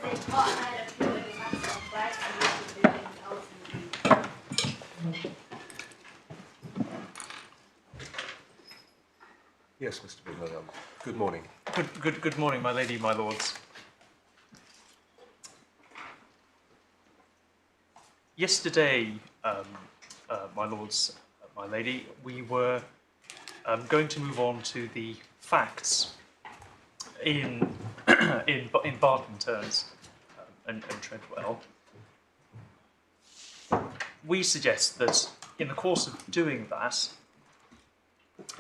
a part-night appeal in the matter of Bright and Wicked Vision Ltd. Yes, Mr. Bigler. Good morning. Good morning, my lady, my lords. Yesterday, my lords, my lady, we were going to move on to the facts in in Barton Turns and Treadwell. We suggest that in the course of doing that,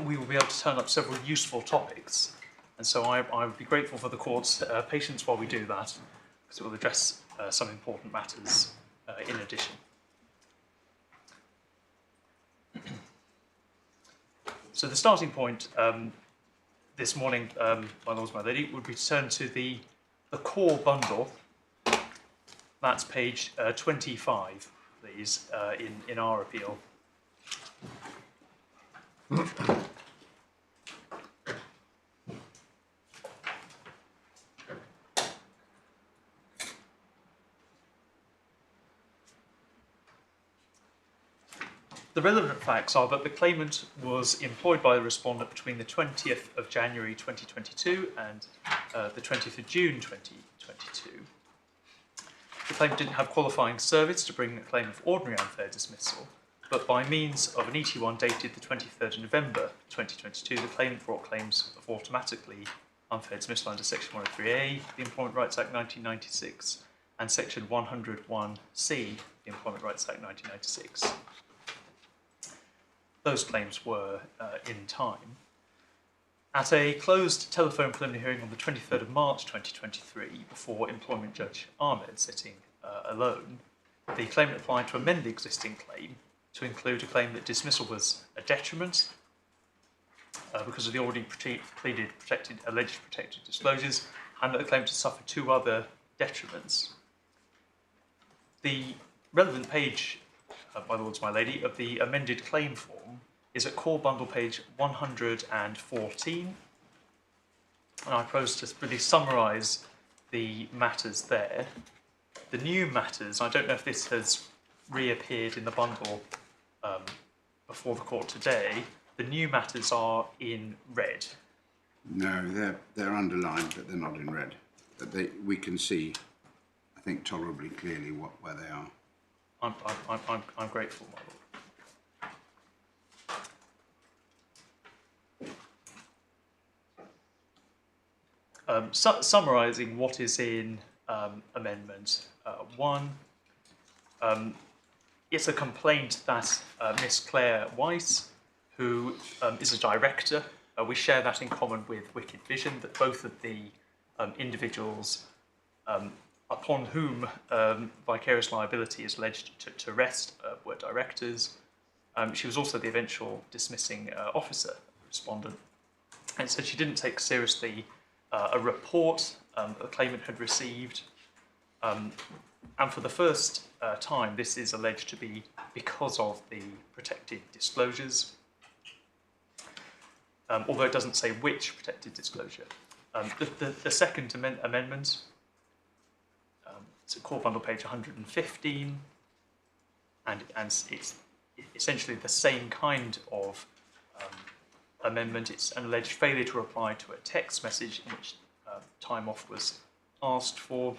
we will be able to turn up several useful topics, and so I would be grateful for the court's patience while we do that, because it will address some important matters in addition. So the starting point this morning, my lords, my lady, would be to turn to the core bundle. That's page 25, please, in our appeal. The relevant facts are that the claimant was employed by the respondent between the 20th of January 2022 and the 20th of June 2022. The claimant didn't have qualifying service to bring a claim of ordinary unfair dismissal, but by means of an ET1 dated the 23rd of November 2022, the claimant brought claims of automatically unfair dismissal under Section 103A of the Employment Rights Act 1996 and Section 101C of the Employment Rights Act 1996. Those claims were in time. At a closed telephone preliminary hearing on the 23rd of March 2023, before Employment Judge Ahmed sitting alone, the claimant applied to amend the existing claim to include a claim that dismissal was a detriment because of the already pleaded alleged protected disclosures, and that the claimant had suffered two other detriments. The relevant page, my lords, my lady, of the amended claim form is at core bundle page 114, and I propose to really summarise the matters there. The new matters, I don't know if this has reappeared in the bundle before the court today. The new matters are in red. No, they're underlined, but they're not in red. But we can see, I think, tolerably clearly where they are. I'm grateful, my lord. Summarising what is in Amendment 1, it's a complaint that Miss Claire Weiss, who is a director, we share that in common with Wicked Vision, that both of the individuals upon whom vicarious liability is alleged to rest were directors. She was also the eventual dismissing officer, respondent, and said she didn't take seriously a report that the claimant had received, and for the first time this is alleged to be because of the protected disclosures, although it doesn't say which protected disclosure. The second amendment, it's at core bundle page 115, and it's essentially the same kind of amendment. It's an alleged failure to reply to a text message in which time off was asked for,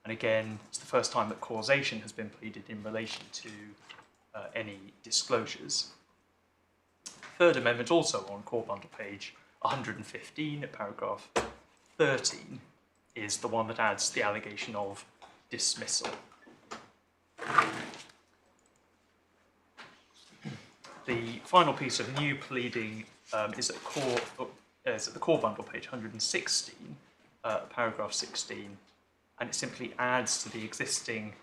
and again it's the first time that causation has been pleaded in relation to any disclosures. Third amendment, also on core bundle page 115 at paragraph 13, is the one that adds the allegation of dismissal. The final piece of new pleading is at the core bundle page 116, paragraph 16, and it simply adds to the existing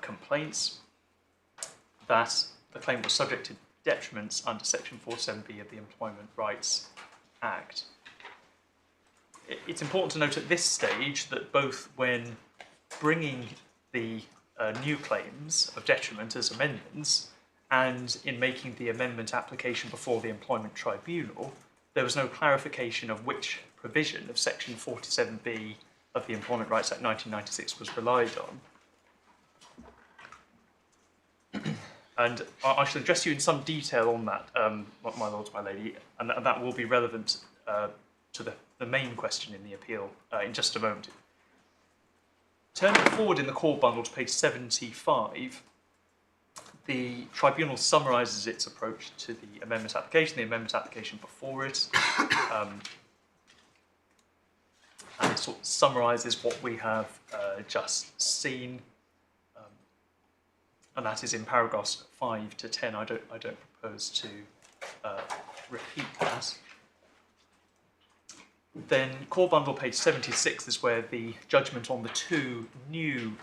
complaints that the claimant was subject to detriments under Section 47B of the Employment Rights Act. It's important to note at this stage that both when bringing the new claims of detriment as amendments and in making the amendment application before the Employment Tribunal, there was no clarification of which provision of Section 47B of the Employment Rights Act 1996 was relied on. And I shall address you in some detail on that, my lords, my lady, and that will be relevant to the main question in the appeal in just a moment. Turning forward in the core bundle to page 75, the tribunal summarises its approach to the amendment application before it, and it sort of summarises what we have just seen, and that is in paragraphs 5 to 10. I don't propose to repeat that. Then core bundle page 76 is where the judgment on the two new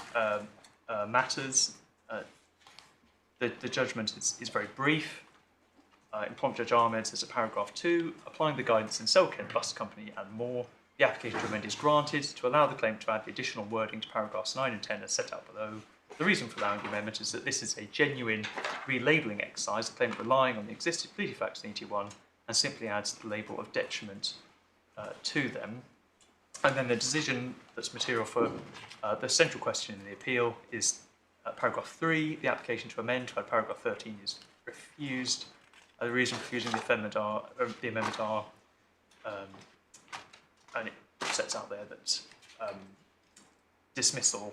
matters. The judgment is very brief. Employment Judge Ahmed says at paragraph 2, applying the guidance in Selkent Bus Company and more, the application to amend is granted to allow the claimant to add the additional wording to paragraphs 9 and 10 as set out below. The reason for allowing the amendment is that this is a genuine relabelling exercise, the claimant relying on the existing pleading facts in ET1 and simply adds the label of detriment to them. And then the decision that's material for the central question in the appeal is paragraph 3, the application to amend to add paragraph 13 is refused. The reason for refusing the amendment are, and it sets out there that dismissal,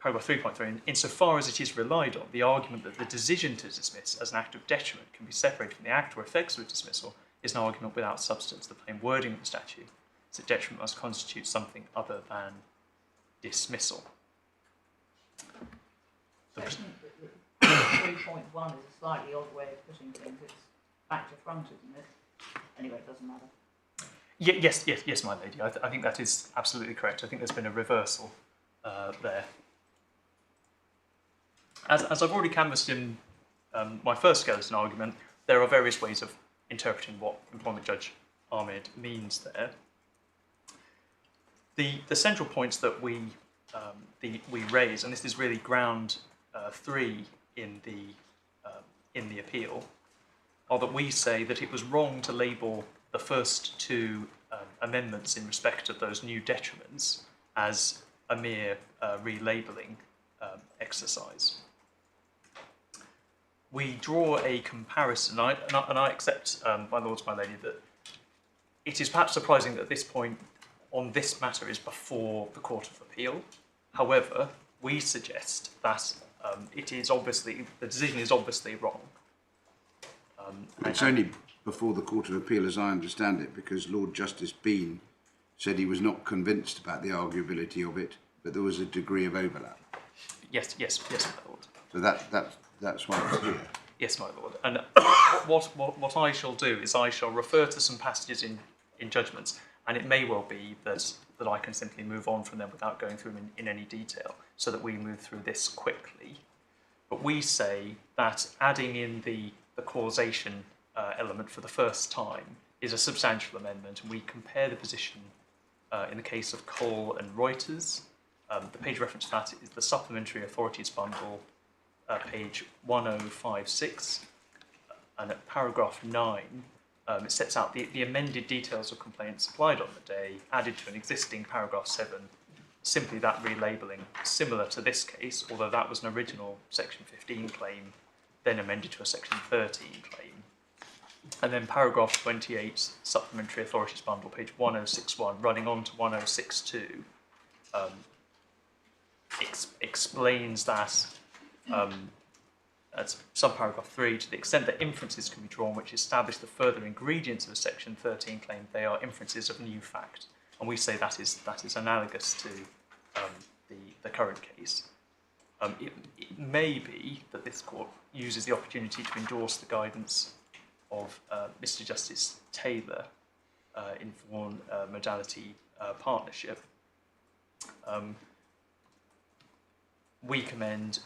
paragraph 3.3, insofar as it is relied on, the argument that the decision to dismiss as an act of detriment can be separated from the act or effects of a dismissal is an argument without substance. The plain wording of the statute is that detriment must constitute something other than dismissal. So I think that 3.1 is a slightly odd way of putting things. It's back to front, isn't it? Anyway, it doesn't matter. Yes, my lady. I think that is absolutely correct. I think there's been a reversal there. As I've already canvassed in my first skeleton argument, there are various ways of interpreting what Employment Judge Ahmed means there. The central points that we raise, and this is really ground 3 in the appeal, are that we say that it was wrong to label the first two amendments in respect of those new detriments as a mere relabelling exercise. We draw a comparison, and I accept, my lords, my lady, that it is perhaps surprising that this point on this matter is before the Court of Appeal. However, we suggest that it is obviously, the decision is obviously wrong. It's only before the Court of Appeal, as I understand it, because Lord Justice Bean said he was not convinced about the arguability of it, but there was a degree of overlap. Yes, my lord. So that's why it's here. Yes, my lord. And what I shall do is I shall refer to some passages in judgments, and it may well be that I can simply move on from them without going through them in any detail, so that we move through this quickly. But we say that adding in the causation element for the first time is a substantial amendment, and we compare the position in the case of Cole and Reuters. The page reference to that is the Supplementary Authorities Bundle, page 1056, and at paragraph 9, it sets out the amended details of complaints supplied on the day, added to an existing paragraph 7, simply that relabelling, similar to this case, although that was an original section 15 claim, then amended to a section 13 claim. And then paragraph 28, Supplementary Authorities Bundle, page 1061, running on to 1062, explains that at subparagraph 3, to the extent that inferences can be drawn which establish the further ingredients of a section 13 claim, they are inferences of new fact. And we say that is analogous to the current case. It may be that this court uses the opportunity to endorse the guidance of Mr. Justice Taylor in Bourne modality partnership. We commend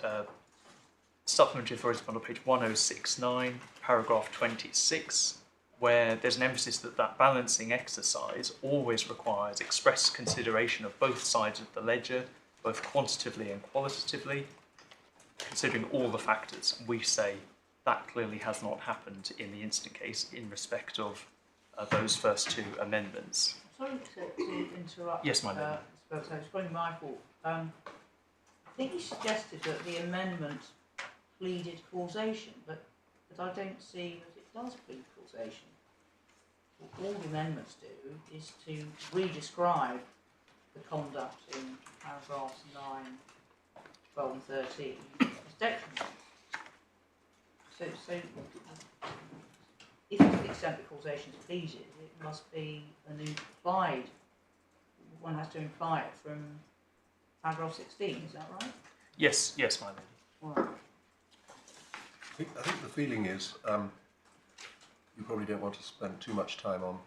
Supplementary Authorities Bundle, page 1069, paragraph 26, where there's an emphasis that balancing exercise always requires express consideration of both sides of the ledger, both quantitatively and qualitatively, considering all the factors. We say that clearly has not happened in the instant case in respect of those first two amendments. Sorry to interrupt. Yes, my lady. It's probably my fault. I think you suggested that the amendment pleaded causation, but I don't see that it does plead causation. All the amendments do is to re-describe the conduct in paragraphs 9, 12 and 13 as detriment. So if to the extent that causation is pleaded, it must be an implied, one has to imply it from paragraph 16, is that right? Yes, my lady. Right. I think the feeling is you probably don't want to spend too much time on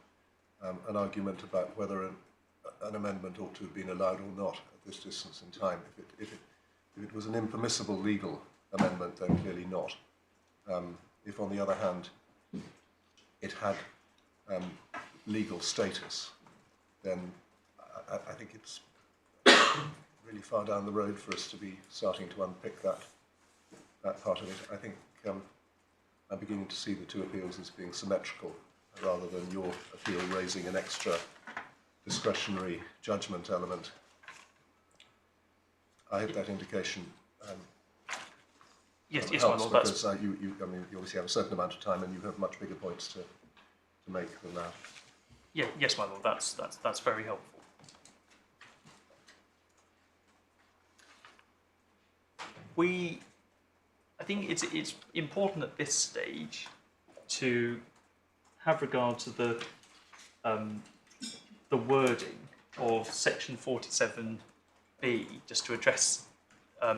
an argument about whether an amendment ought to have been allowed or not at this distance in time. If it was an impermissible legal amendment, then clearly not. If, on the other hand, it had legal status, then I think it's really far down the road for us to be starting to unpick that part of it. I think I'm beginning to see the two appeals as being symmetrical, rather than your appeal raising an extra discretionary judgment element. I hope that indication Yes, my helps, lord. because you obviously have a certain amount of time and you have much bigger points to make than that. Yes, my lord. That's very helpful. I think it's important at this stage to have regard to the wording of section 47B, just to address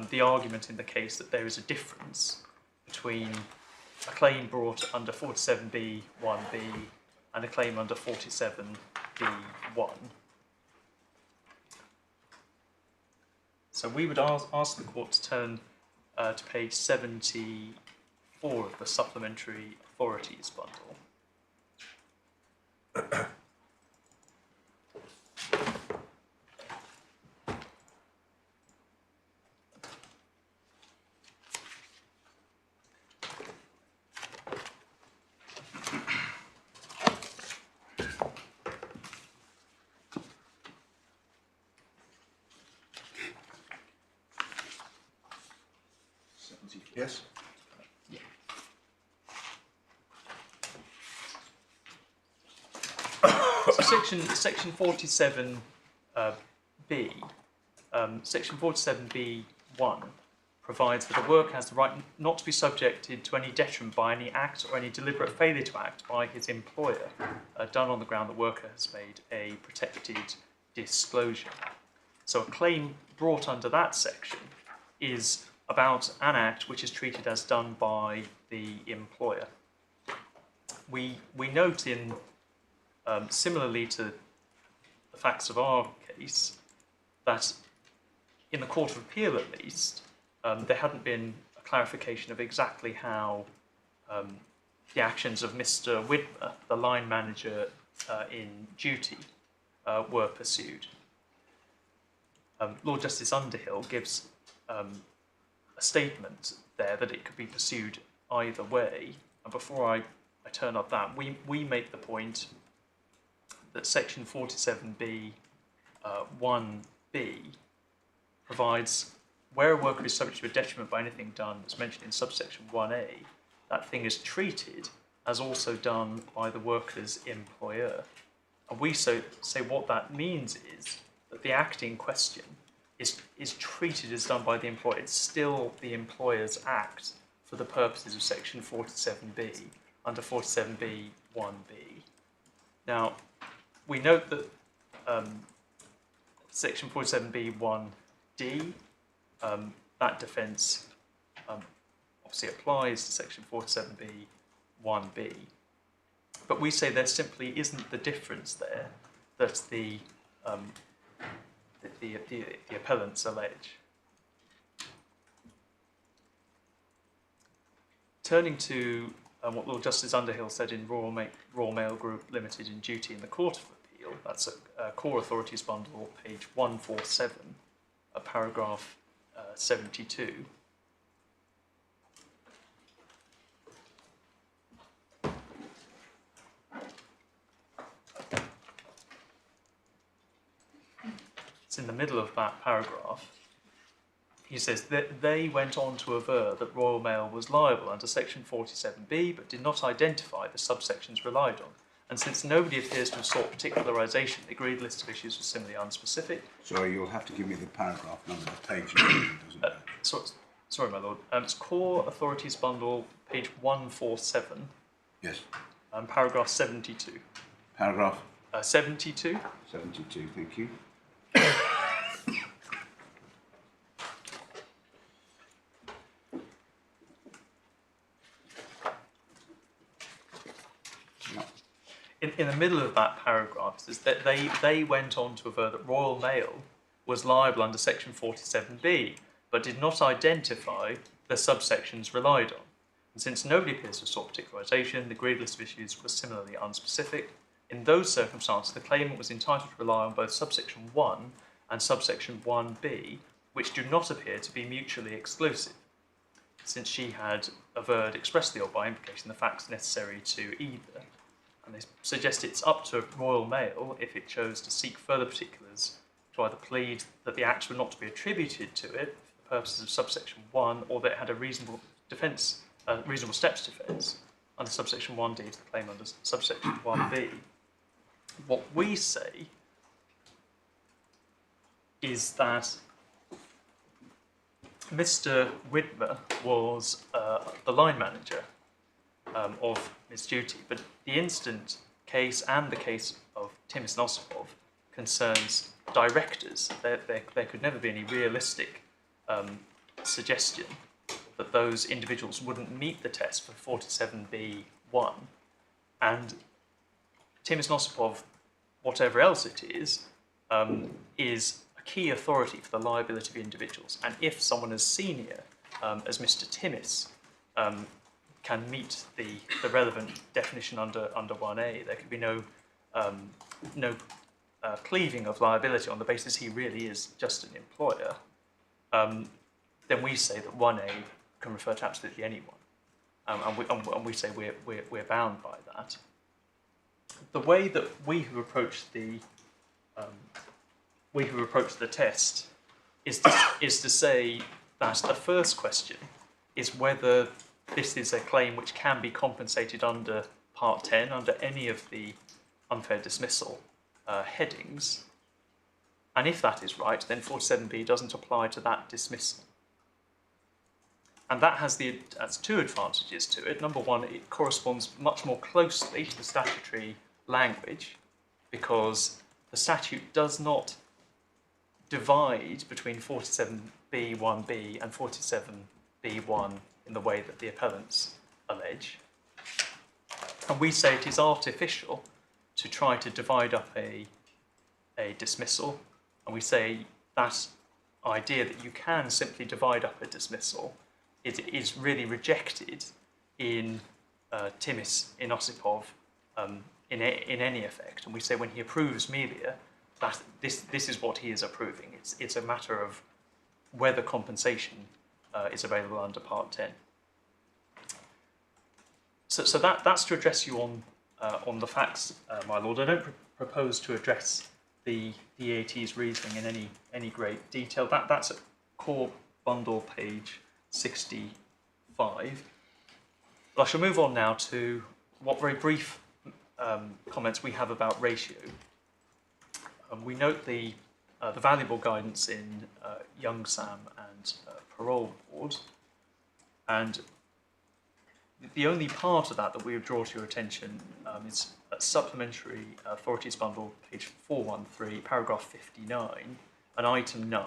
the argument in the case that there is a difference between a claim brought under 47B 1B and a claim under 47B 1. So we would ask the court to turn to page 74 of the Supplementary Authorities Bundle. Yes? So section 47B, section 47B1 provides that a worker has the right not to be subjected to any detriment by any act or any deliberate failure to act by his employer, done on the ground the worker has made a protected disclosure. So a claim brought under that section is about an act which is treated as done by the employer. We note in, similarly to the facts of our case, that in the Court of Appeal at least, there hadn't been a clarification of exactly how the actions of Mr. Widmer, the line manager in duty, were pursued. Lord Justice Underhill gives a statement there that it could be pursued either way. And before I turn up that, we make the point that section 47B 1B provides where a worker is subject to a detriment by anything done as mentioned in subsection 1A, that thing is treated as also done by the worker's employer. And we say what that means is that the act in question is treated as done by the employer. It's still the employer's act for the purposes of section 47B under 47B 1B. Now, we note that section 47B 1D, that defence obviously applies to section 47B 1B, but we say there simply isn't the difference there that the appellants allege. Turning to what Lord Justice Underhill said in Royal Mail Group Limited in duty in the Court of Appeal, that's a Core Authorities Bundle, page 147, paragraph 72. it's in the middle of that paragraph, he says that they went on to aver that Royal Mail was liable under section 47B, but did not identify the subsections relied on. And since nobody appears to have sought particularisation, the agreed list of issues was similarly unspecific. Sorry, you'll have to give me the paragraph number, the page number, doesn't it? Sorry, my lord. It's Core Authorities Bundle, page 147. Yes. Paragraph 72. Paragraph? 72. 72, thank you. In the middle of that paragraph, it says that they went on to aver that Royal Mail was liable under section 47B, but did not identify the subsections relied on. And since nobody appears to have sought particularisation, the agreed list of issues was similarly unspecific. In those circumstances, the claimant was entitled to rely on both subsection 1 and subsection 1B, which do not appear to be mutually exclusive, since she had averred expressly or by implication the facts necessary to either. And they suggest it's up to Royal Mail, if it chose to seek further particulars, to either plead that the acts were not to be attributed to it for the purposes of subsection 1, or that it had a reasonable defence, reasonable steps defence under subsection 1D to the claim under subsection 1B. What we say is that Mr. Widmer was the line manager of Ms. Duty, but the instant case and the case of Timis and Osipov concerns directors. There could never be any realistic suggestion that those individuals wouldn't meet the test for 47B1, and Timis and Osipov, whatever else it is a key authority for the liability of individuals. And if someone as senior as Mr. Timis can meet the relevant definition under 1A, there could be no cleaving of liability on the basis he really is just an employer, then we say that 1A can refer to absolutely anyone, and we say we're bound by that. The way that we have approached the test is to say that the first question is whether this is a claim which can be compensated under Part 10, under any of the unfair dismissal headings. And if that is right, then 47B doesn't apply to that dismissal. And that has two advantages to it. Number one, it corresponds much more closely to the statutory language, because the statute does not divide between 47B1B and 47B1 in the way that the appellants allege. And we say it is artificial to try to divide up a dismissal, and we say that idea that you can simply divide up a dismissal is really rejected in Timis, in Osipov, in any effect. And we say when he approves Melia, that this is what he is approving. It's a matter of whether compensation is available under Part 10. So that's to address you on the facts, my lord. I don't propose to address the EAT's reasoning in any great detail. That's at Core Bundle page 65. But I shall move on now to what very brief comments we have about ratio. We note the valuable guidance in Young Sam and Parole Board, and the only part of that we would draw to your attention is a supplementary authorities bundle, page 413, paragraph 59, and item 9,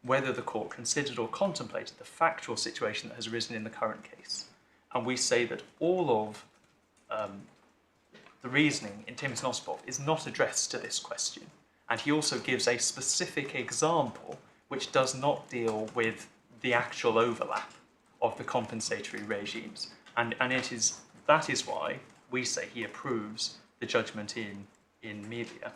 whether the court considered or contemplated the factual situation that has arisen in the current case. And we say that all of the reasoning in Timis and Osipov is not addressed to this question. And he also gives a specific example which does not deal with the actual overlap of the compensatory regimes. And that is why we say he approves the judgment in Melia.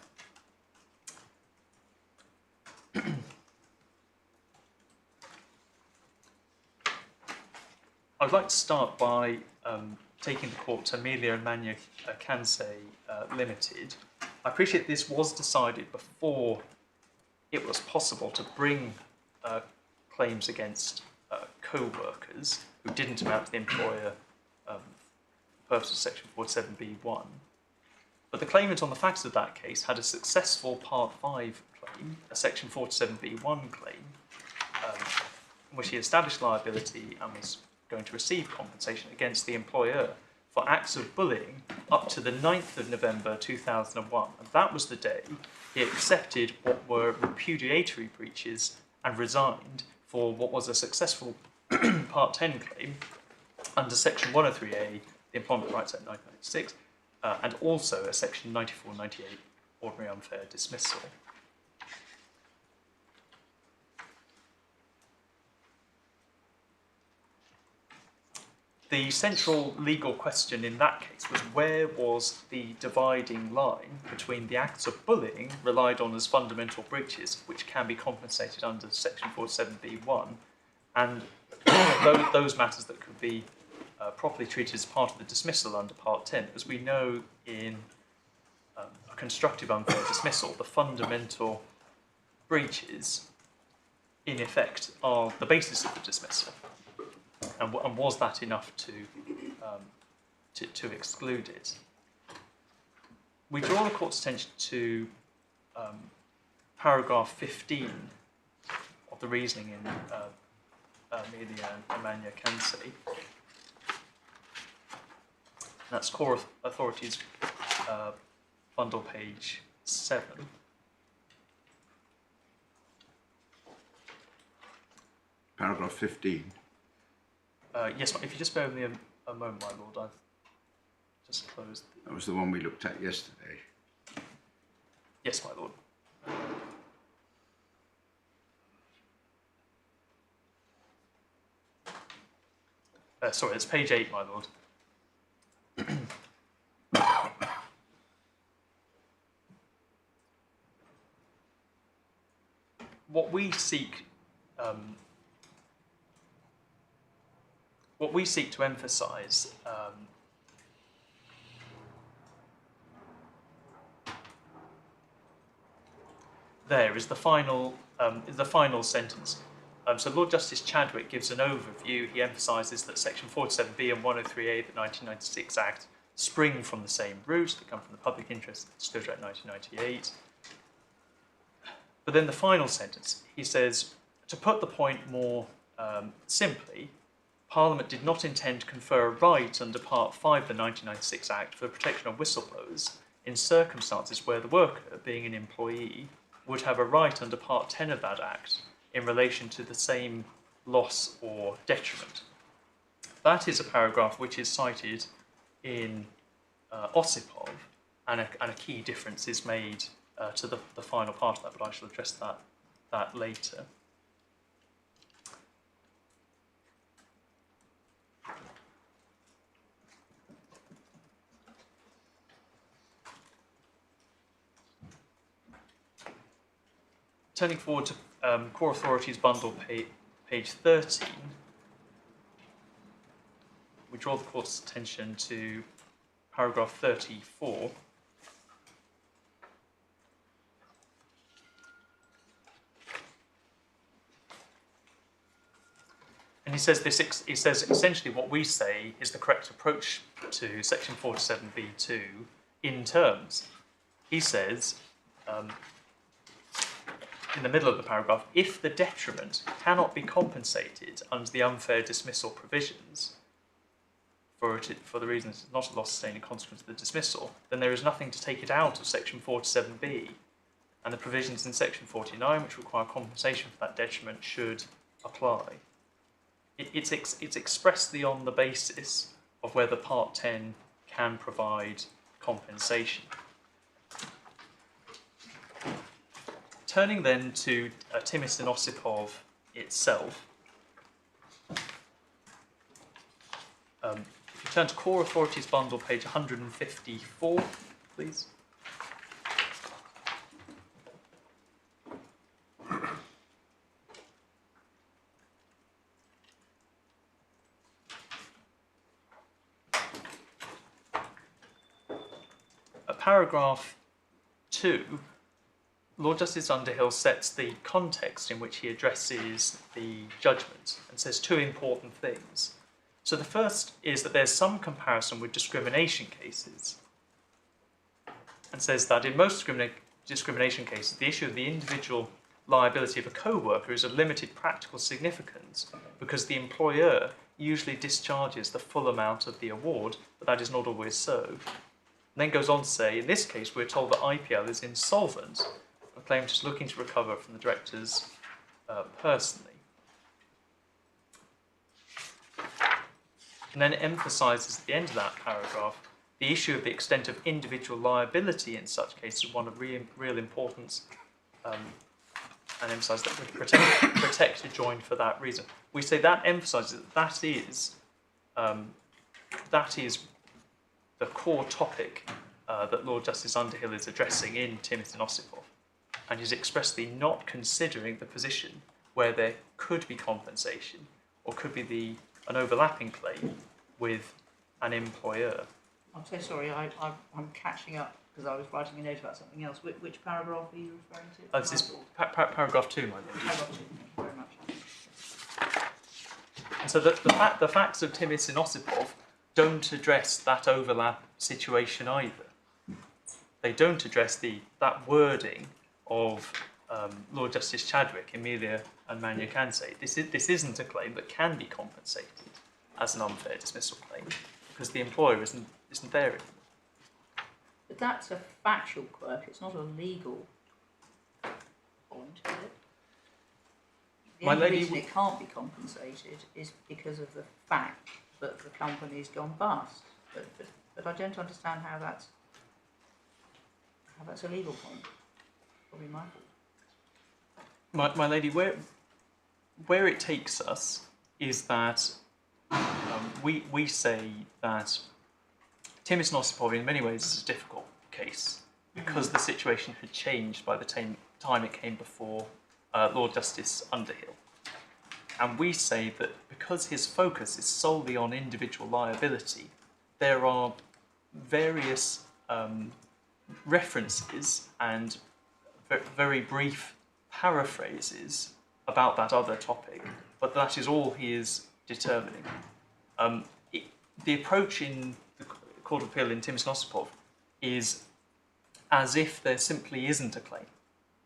I'd like to start by taking the court to Melia and Mania Kansei Limited. I appreciate this was decided before it was possible to bring claims against co-workers who didn't amount to the employer for purposes of section 47b(1). But the claimant on the facts of that case had a successful Part 5 claim, a section 47b(1) claim, in which he established liability and was going to receive compensation against the employer for acts of bullying up to the 9th of November 2001. And that was the day he accepted what were repudiatory breaches and resigned for what was a successful Part 10 claim under Section 103A, the Employment Rights Act 1996, and also a Section 94/98 ordinary unfair dismissal. The central legal question in that case was, where was the dividing line between the acts of bullying relied on as fundamental breaches, which can be compensated under Section 47b(1), and those matters that could be properly treated as part of the dismissal under Part 10. As we know, in a constructive unfair dismissal, the fundamental breaches, in effect, are the basis of the dismissal. And was that enough to exclude it? We draw the court's attention to paragraph 15 of the reasoning in Amelia and Amanya Kansei. That's Core Authorities bundle page 7. Paragraph 15. Yes, if you just bear with me a moment, my lord, I've just closed. That was the one we looked at yesterday. Yes, my lord. Sorry, it's page 8, my lord. What we seek to emphasise there is the final sentence. So Lord Justice Chadwick gives an overview. He emphasises that Section 47B and 103A of the 1996 Act spring from the same root. They come from the Public Interest Disclosure Act 1998. But then the final sentence, he says, to put the point more simply, Parliament did not intend to confer a right under Part 5 of the 1996 Act for the protection of whistleblowers in circumstances where the worker, being an employee, would have a right under Part 10 of that Act in relation to the same loss or detriment. That is a paragraph which is cited in Osipov, and a key difference is made to the final part of that, but I shall address that later. Turning forward to Core Authorities bundle page 13, we draw the court's attention to paragraph 34. And he says essentially what we say is the correct approach to section 47b(2) in terms. He says, in the middle of the paragraph, if the detriment cannot be compensated under the unfair dismissal provisions for the reason it's not a loss sustained in consequence of the dismissal, then there is nothing to take it out of section 47b, and the provisions in section 49 which require compensation for that detriment should apply. It's expressly on the basis of whether Part 10 can provide compensation. Turning then to Timis and Osipov itself, if you turn to Core Authorities bundle page 154, please. Paragraph 2 Lord Justice Underhill sets the context in which he addresses the judgment and says two important things. So the first is that there's some comparison with discrimination cases, and says that in most discrimination cases, the issue of the individual liability of a co-worker is of limited practical significance because the employer usually discharges the full amount of the award, but that is not always so. And then goes on to say, in this case, we're told that IPL is insolvent, and claimant is looking to recover from the directors personally. And then emphasises at the end of that paragraph the issue of the extent of individual liability in such cases is one of real importance, and emphasises that we're protected joined for that reason. We say that emphasises that is the core topic that Lord Justice Underhill is addressing in Timothy and Ossipov, and is expressly not considering the position where there could be compensation or could be an overlapping claim with an employer. I'm so sorry, I'm catching up because I was writing a note about something else. Which paragraph are you referring to? This is paragraph 2, my lord. Paragraph 2, thank you very much. And so the facts of Timmis and Ossipov don't address that overlap situation either. They don't address that wording of Lord Justice Chadwick, Emilia and Magnacanse. This isn't a claim that can be compensated as an unfair dismissal claim because the employer isn't there anymore. But that's a factual quirk, it's not a legal point, is it? The only reason it can't be compensated is because of the fact that the company's gone bust. But I don't understand how that's a legal point. Probably my fault. My lady, where it takes us is that we say that Timmis and Ossipov in many ways is a difficult case because the situation had changed by the time it came before Lord Justice Underhill. And we say that because his focus is solely on individual liability, there are various references and very brief paraphrases about that other topic, but that is all he is determining. The approach in the Court of Appeal in Timmis and Ossipov is as if there simply isn't a claim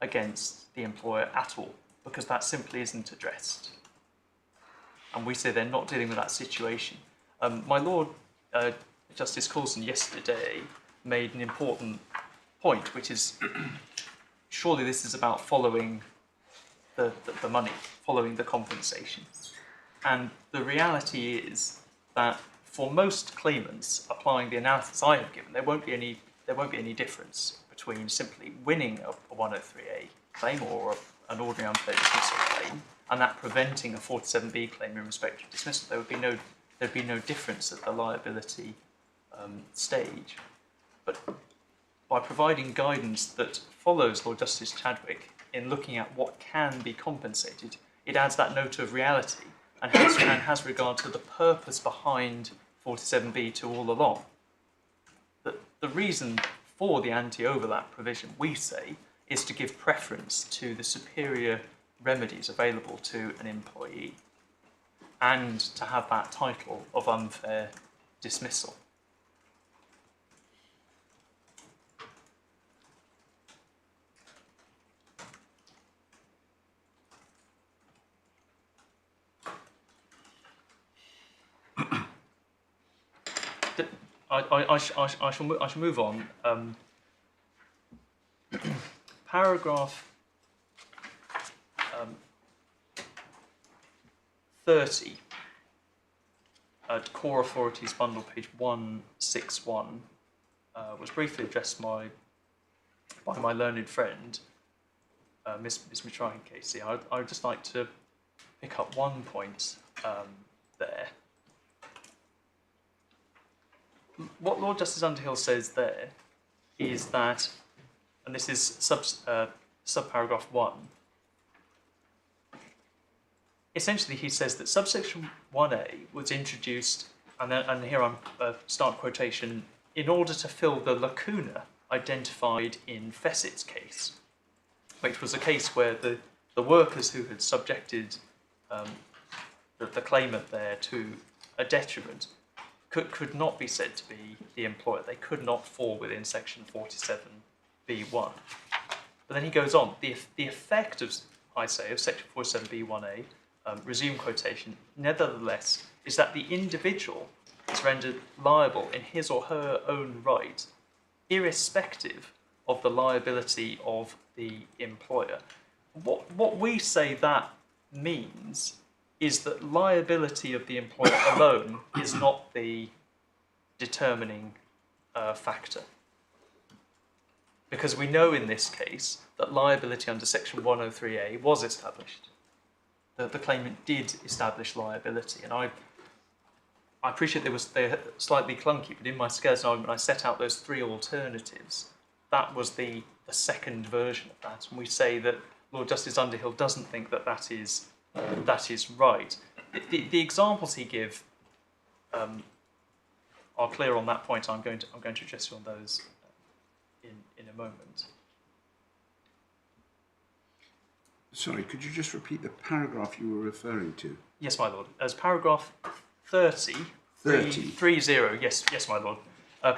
against the employer at all, because that simply isn't addressed. And we say they're not dealing with that situation. My Lord Justice Coulson yesterday made an important point, which is surely this is about following the money, following the compensation. And the reality is that for most claimants applying the analysis I have given, there won't be any difference between simply winning a 103A claim or an ordinary unfair dismissal claim and that preventing a 47B claim in respect of dismissal. There'd be no difference at the liability stage. But by providing guidance that follows Lord Justice Chadwick in looking at what can be compensated, it adds that note of reality and has regard to the purpose behind 47B to all along. The reason for the anti-overlap provision, we say, is to give preference to the superior remedies available to an employee and to have that title of unfair dismissal. I shall move on. Paragraph 30 at Core Authorities Bundle, page 161, was briefly addressed by my learned friend, Miss Mitrayan Casey. I would just like to pick up one point there. What Lord Justice Underhill says there is that, and this is subparagraph 1, essentially he says that subsection 1A was introduced, and here I'm start quotation, in order to fill the lacuna identified in Fessett's case. which was a case where the workers who had subjected the claimant there to a detriment could not be said to be the employer. They could not fall within section 47b1. But then he goes on, the effect of, I say, of section 47b1a, resume quotation, nevertheless, is that the individual is rendered liable in his or her own right, irrespective of the liability of the employer. What we say that means is that liability of the employer alone is not the determining factor. Because we know in this case that liability under section 103A was established. That the claimant did establish liability, and I appreciate they're slightly clunky, but in my skeleton argument I set out those three alternatives. That was the second version of that, and we say that Lord Justice Underhill doesn't think that that is right. The examples he gives are clear on that point. I'm going to address you on those in a moment. Sorry, could you just repeat the paragraph you were referring to? Yes, my lord. As paragraph 30. 30, yes, my lord.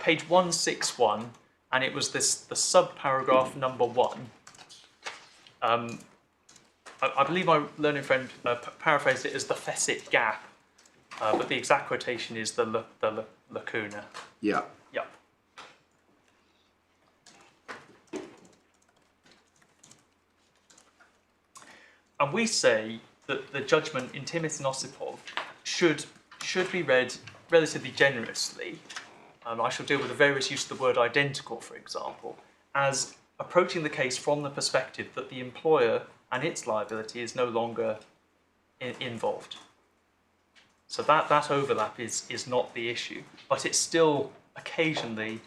Page 161, and it was the sub-paragraph number 1. I believe my learned friend paraphrased it as the facet gap, but the exact quotation is the lacuna. Yeah. Yep. And we say that the judgment in Timothy and Osipov should be read relatively generously. I shall deal with the various use of the word identical, for example, as approaching the case from the perspective that the employer and its liability is no longer involved. So that overlap is not the issue, but it still occasionally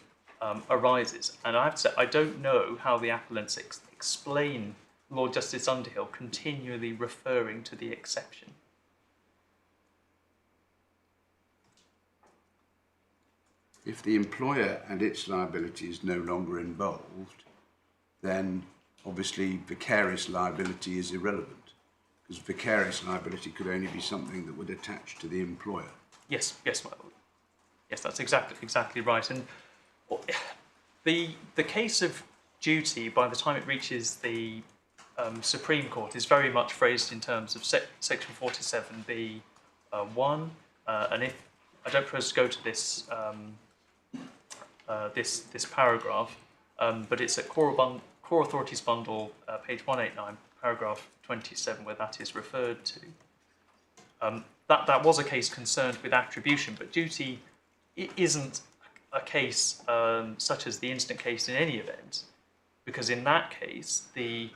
arises. And I have to say, I don't know how the appellants explain Lord Justice Underhill continually referring to the exception. If the employer and its liability is no longer involved, then obviously vicarious liability is irrelevant, because vicarious liability could only be something that would attach to the employer. Yes, my lord. Yes, that's exactly right. And the case of duty, by the time it reaches the Supreme Court, is very much phrased in terms of section 47b1, and if I don't propose to go to this this paragraph, but it's at Core Authorities Bundle, page 189, paragraph 27, where that is referred to. That was a case concerned with attribution, but duty isn't a case such as the instant case in any event, because in that case the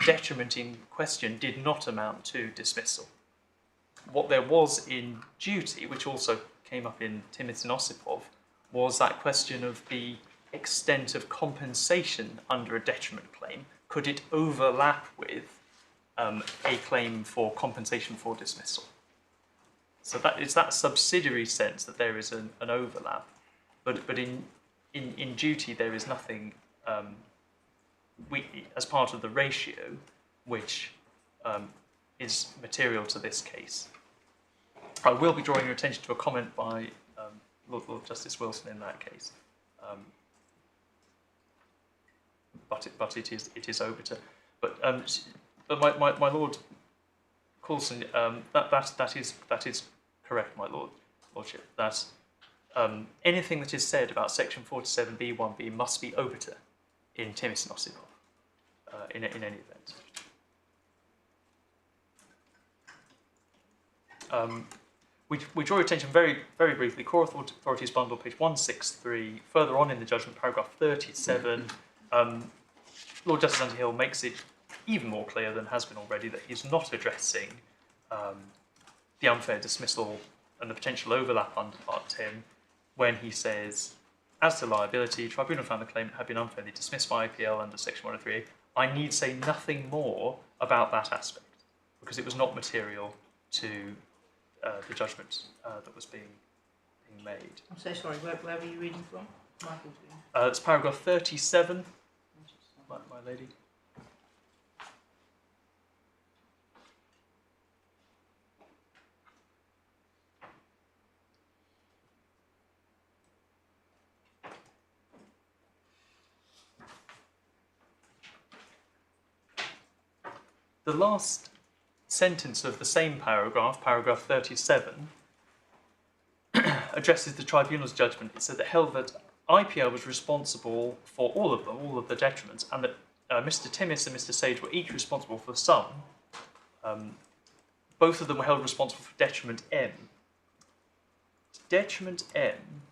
detriment in question did not amount to dismissal. What there was in duty, which also came up in Timothy and Osipov, was that question of the extent of compensation under a detriment claim. Could it overlap with a claim for compensation for dismissal? So that is that subsidiary sense that there is an overlap, but in duty there is nothing as part of the ratio which is material to this case. I will be drawing your attention to a comment by Lord Justice Wilson in that case, but it is overturned. But my Lord Coulson, that is correct, my Lordship. That anything that is said about section 47b1b must be overturned in Timothy and Osipov in any event. We draw your attention very briefly, Core Authorities Bundle, page 163, further on in the judgment, paragraph 37, Lord Justice Underhill makes it even more clear than has been already that he's not addressing the unfair dismissal and the potential overlap under Part 10 when he says, as to liability, tribunal found the claimant had been unfairly dismissed by IPL under section 103A. I need say nothing more about that aspect because it was not material to the judgment that was being made. I'm so sorry, where were you reading from? Michael's reading. It's paragraph 37, my lady. the last sentence of the same paragraph, paragraph 37, addresses the tribunal's judgment. It said that held that IPL was responsible for all of the detriments, and that Mr. Timmis and Mr. Sage were each responsible for some. Both of them were held responsible for detriment M. Detriment M,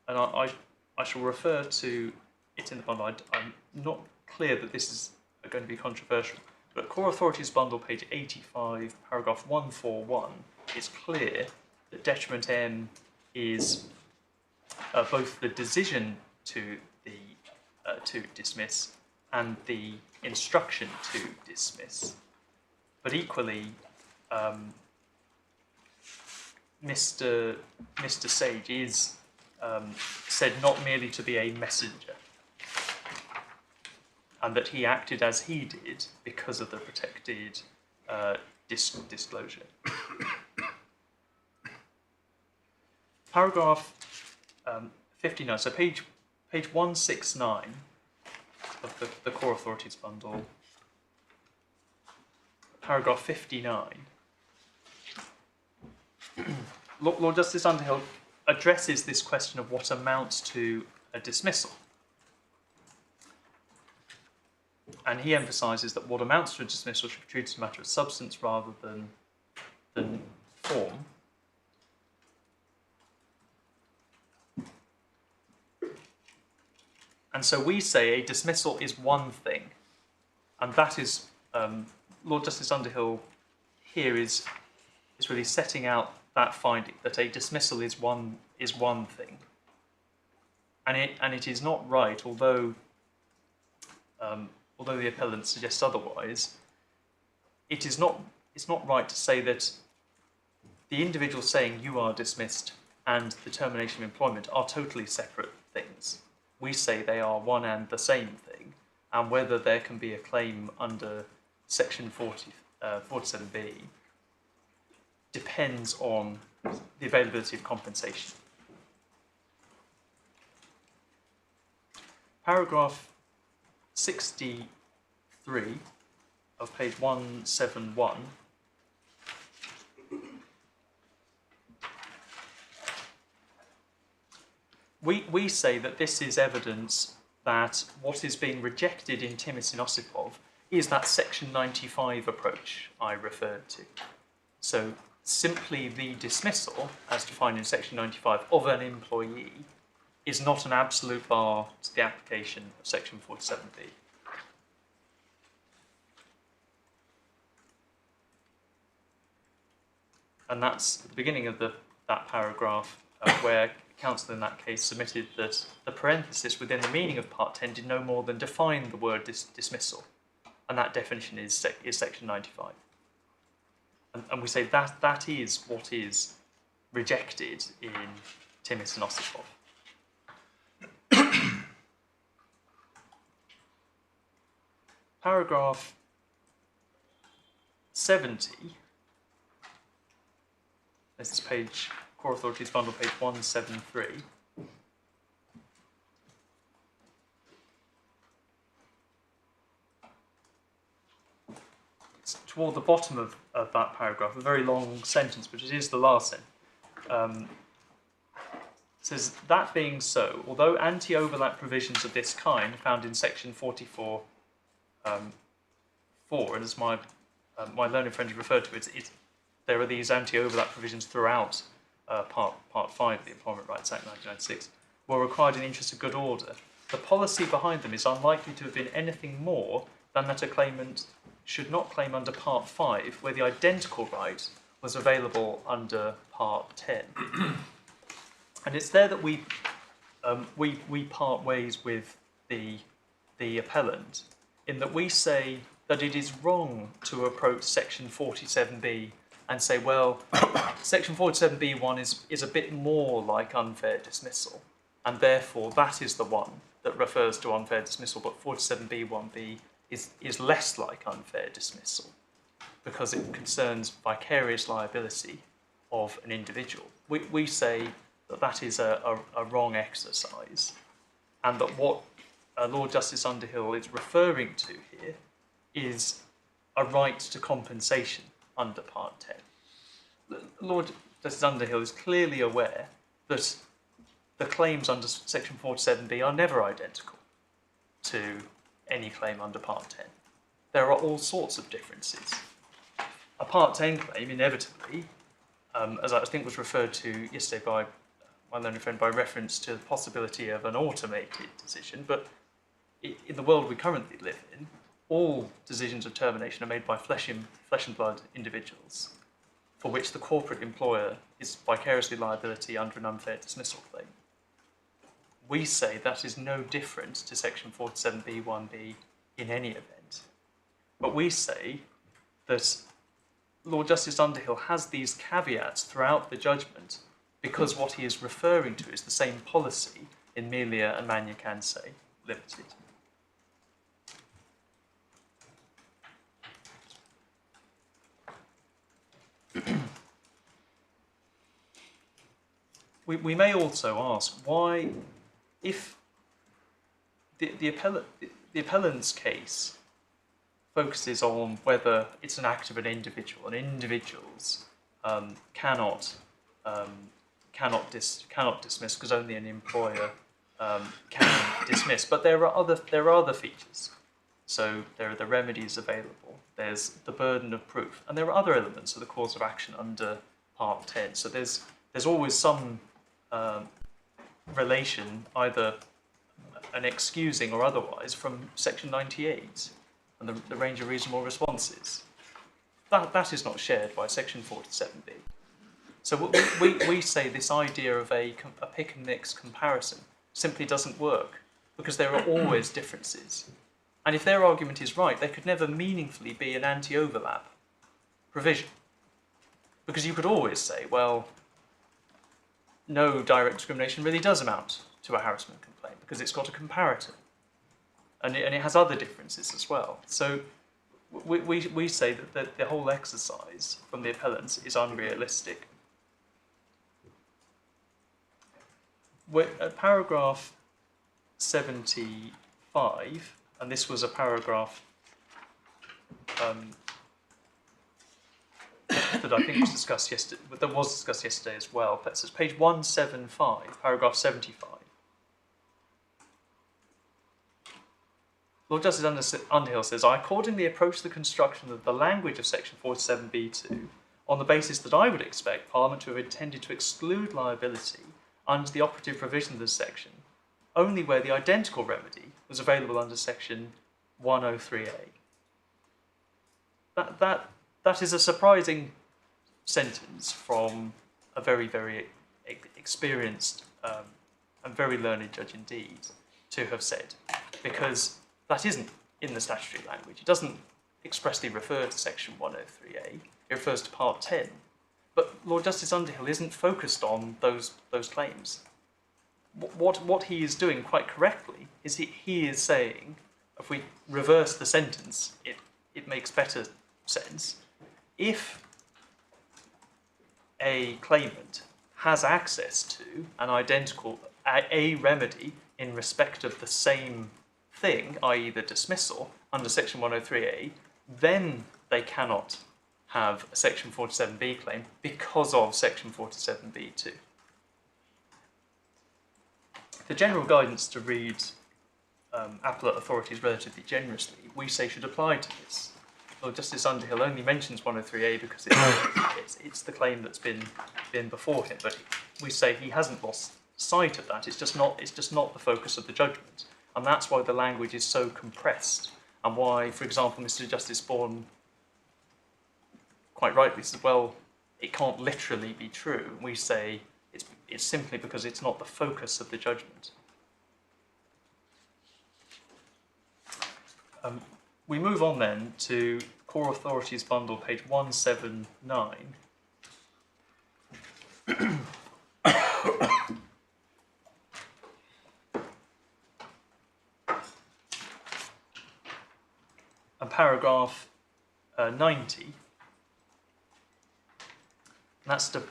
and I shall refer to it in the bundle. I'm not clear that this is going to be controversial, but Core Authorities Bundle, page 85, paragraph 141, it's clear that detriment M is both the decision to dismiss and the instruction to dismiss. But equally, Mr. Sage is said not merely to be a messenger, and that he acted as he did because of the protected disclosure. Paragraph 59, so page 169 of the Core Authorities Bundle, paragraph 59. Lord Justice Underhill addresses this question of what amounts to a dismissal. And he emphasises that what amounts to a dismissal should be treated as a matter of substance rather than form. And so we say a dismissal is one thing, and that is, Lord Justice Underhill here is really setting out that finding, that a dismissal is one thing, and it is not right, although the appellant suggests otherwise. It's not right to say that the individual saying you are dismissed and the termination of employment are totally separate things. We say they are one and the same thing, and whether there can be a claim under section 47B depends on the availability of compensation. Paragraph 63 of page 171 we say that this is evidence that what is being rejected in Timmis and Osipov is that section 95 approach I referred to. So simply the dismissal, as defined in section 95, of an employee is not an absolute bar to the application of section 47B. And that's at the beginning of that paragraph where counsel in that case submitted that the parenthesis within the meaning of Part 10 did no more than define the word dismissal, and that definition is section 95. And we say that is what is rejected in Timmis and Osipov. Paragraph 70, this is page, Core Authorities Bundle, page 173. It's toward the bottom of that paragraph, a very long sentence, but it is the last sentence. It says, that being so, although anti-overlap provisions of this kind are found in section 44 4, and as my learned friend referred to it, there are these anti-overlap provisions throughout Part 5 of the Employment Rights Act 1996, were required in the interest of good order. The policy behind them is unlikely to have been anything more than that a claimant should not claim under Part 5, where the identical right was available under Part 10. And it's there that we part ways with the appellant, in that we say that it is wrong to approach section 47B and say, well, section 47B1 is a bit more like unfair dismissal, and therefore that is the one that refers to unfair dismissal, but 47B1B is less like unfair dismissal because it concerns vicarious liability of an individual. We say that is a wrong exercise, and that what Lord Justice Underhill is referring to here is a right to compensation under Part 10. Lord Justice Underhill is clearly aware that the claims under Section 47B are never identical to any claim under Part 10. There are all sorts of differences. A Part 10 claim, inevitably, as I think was referred to yesterday by my learned friend by reference to the possibility of an automated decision, but in the world we currently live in, all decisions of termination are made by flesh and blood individuals, for which the corporate employer is vicariously liability under an unfair dismissal claim. We say that is no different to Section 47B(1)(b) in any event. But we say that Lord Justice Underhill has these caveats throughout the judgment because what he is referring to is the same policy in Melia and Magna-Canse Limited. We may also ask why, if the appellant's case focuses on whether it's an act of an individual, and individuals cannot dismiss because only an employer can dismiss. But there are other features. So there are the remedies available. There's the burden of proof, and there are other elements of the cause of action under Part 10. So there's always some relation, either an excusing or otherwise, from Section 98 and the range of reasonable responses. That is not shared by Section 47B. So we say this idea of a pick and mix comparison simply doesn't work because there are always differences. And if their argument is right, there could never meaningfully be an anti-overlap provision. Because you could always say, well, no direct discrimination really does amount to a harassment complaint because it's got a comparator. And it has other differences as well. So we say that the whole exercise from the appellants is unrealistic. At paragraph 75, and this was a paragraph that I think was discussed yesterday, that was discussed yesterday as well. So it's page 175, paragraph 75. Lord Justice Underhill says, I accordingly approach the construction of the language of Section 47B(2) on the basis that I would expect Parliament to have intended to exclude liability under the operative provision of this section only where the identical remedy was available under Section 103A. That is a surprising sentence from a very, very experienced and very learned judge indeed to have said, because that isn't in the statutory language. It doesn't expressly refer to Section 103A. It refers to Part 10. But Lord Justice Underhill isn't focused on those claims. What he is doing quite correctly is he is saying, if we reverse the sentence, it makes better sense. If a claimant has access to an identical a remedy in respect of the same thing, i.e. the dismissal, under Section 103A, then they cannot have a Section 47B claim because of Section 47B(2). The general guidance to read appellate authorities relatively generously, we say should apply to this. Well, Justice Underhill only mentions 103A because it's the claim that's been before him, but we say he hasn't lost sight of that. It's just not the focus of the judgment. And that's why the language is so compressed, and why, for example, Mr. Justice Bourne quite rightly says, well, it can't literally be true. And we say it's simply because it's not the focus of the judgment. We move on then to Core Authorities Bundle, page 179. And paragraph 90, and that's to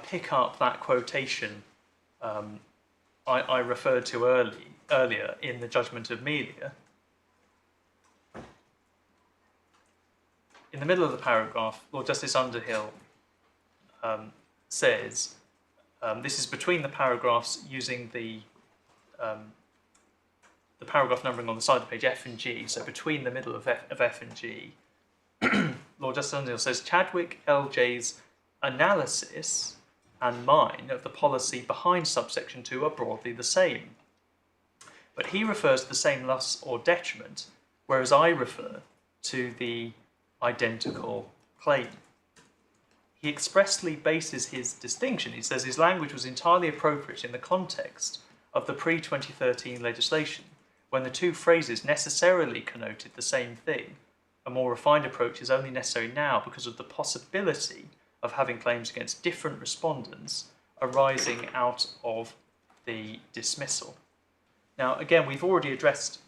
pick up that quotation I referred to earlier in the judgment of Melia, in the middle of the paragraph, Lord Justice Underhill says, this is between the paragraphs using the paragraph numbering on the side of the page F and G, so between the middle of F and G, Lord Justice Underhill says, Chadwick LJ's analysis and mine of the policy behind subsection 2 are broadly the same. But he refers to the same loss or detriment, whereas I refer to the identical claim. He expressly bases his distinction. He says his language was entirely appropriate in the context of the pre-2013 legislation, when the two phrases necessarily connoted the same thing. A more refined approach is only necessary now because of the possibility of having claims against different respondents arising out of the dismissal. Now, again, we've already addressed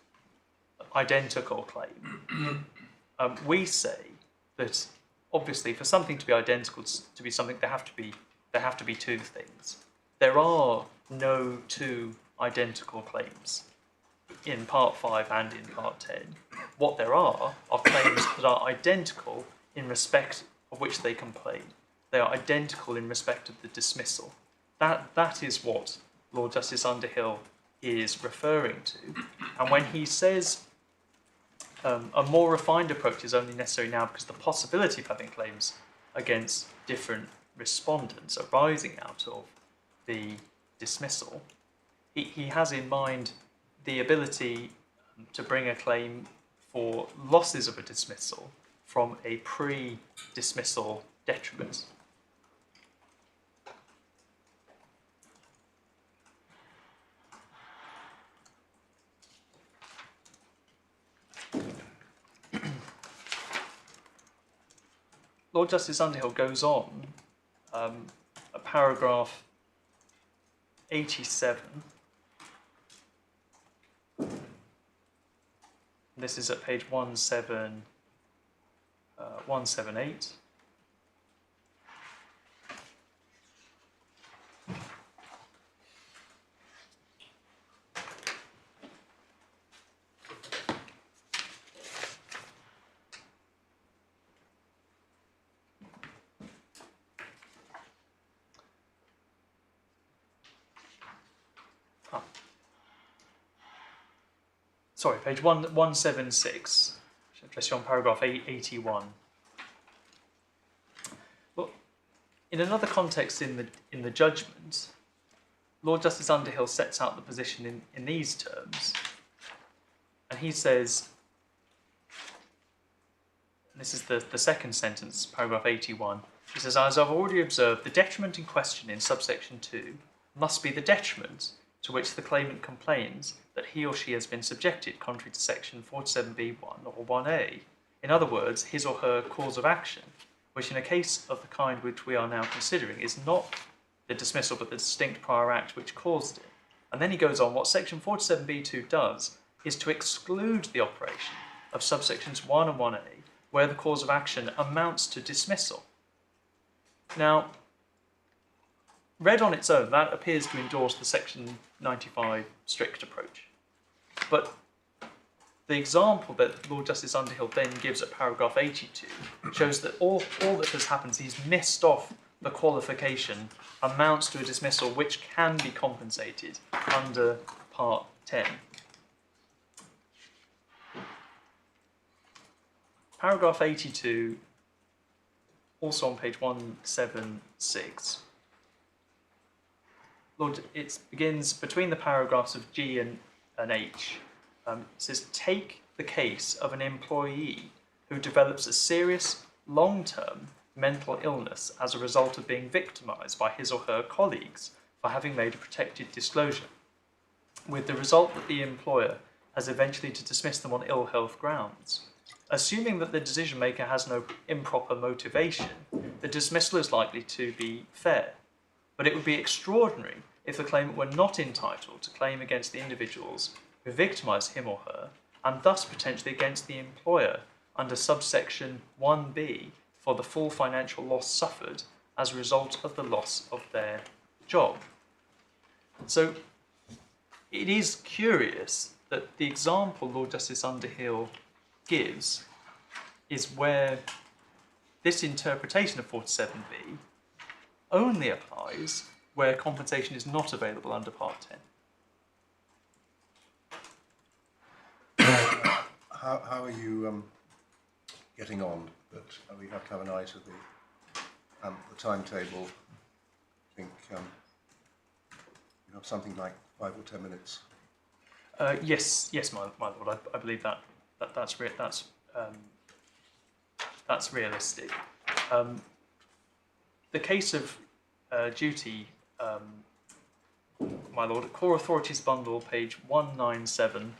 identical claim. We say that obviously for something to be identical to be something, there have to be two things. There are no two identical claims in Part 5 and in Part 10. What there are claims that are identical in respect of which they complain. They are identical in respect of the dismissal. That is what Lord Justice Underhill is referring to. And when he says a more refined approach is only necessary now because the possibility of having claims against different respondents arising out of the dismissal, he has in mind the ability to bring a claim for losses of a dismissal from a pre-dismissal detriment. Lord Justice Underhill goes on, paragraph 87. This is at page 178. Sorry, page 176. I should address you on paragraph 81. Well, in another context in the judgment, Lord Justice Underhill sets out the position in these terms, and he says, and this is the second sentence, paragraph 81, he says, as I've already observed, the detriment in question in subsection 2 must be the detriment to which the claimant complains that he or she has been subjected, contrary to section 47b(1) or 1a. In other words, his or her cause of action, which in a case of the kind which we are now considering is not the dismissal but the distinct prior act which caused it. And then he goes on, what section 47b(2) does is to exclude the operation of subsections 1 and 1a, where the cause of action amounts to dismissal. Now, read on its own, that appears to endorse the section 95 strict approach. But the example that Lord Justice Underhill then gives at paragraph 82 shows that all that has happened is he's missed off the qualification amounts to a dismissal which can be compensated under Part 10. Paragraph 82, also on page 176. Lord, it begins between the paragraphs of G and H. It says, take the case of an employee who develops a serious, long-term mental illness as a result of being victimised by his or her colleagues for having made a protected disclosure, with the result that the employer has eventually to dismiss them on ill health grounds. Assuming that the decision maker has no improper motivation, the dismissal is likely to be fair. But it would be extraordinary if the claimant were not entitled to claim against the individuals who victimised him or her, and thus potentially against the employer under subsection 1b for the full financial loss suffered as a result of the loss of their job. So it is curious that the example Lord Justice Underhill gives is where this interpretation of 47B only applies where compensation is not available under Part 10. How are you getting on? That we have to have an eye to the timetable. I think you have something like 5 or 10 minutes. Yes, my lord. I believe that's realistic. The case of duty, my lord, Core Authorities Bundle, page 197.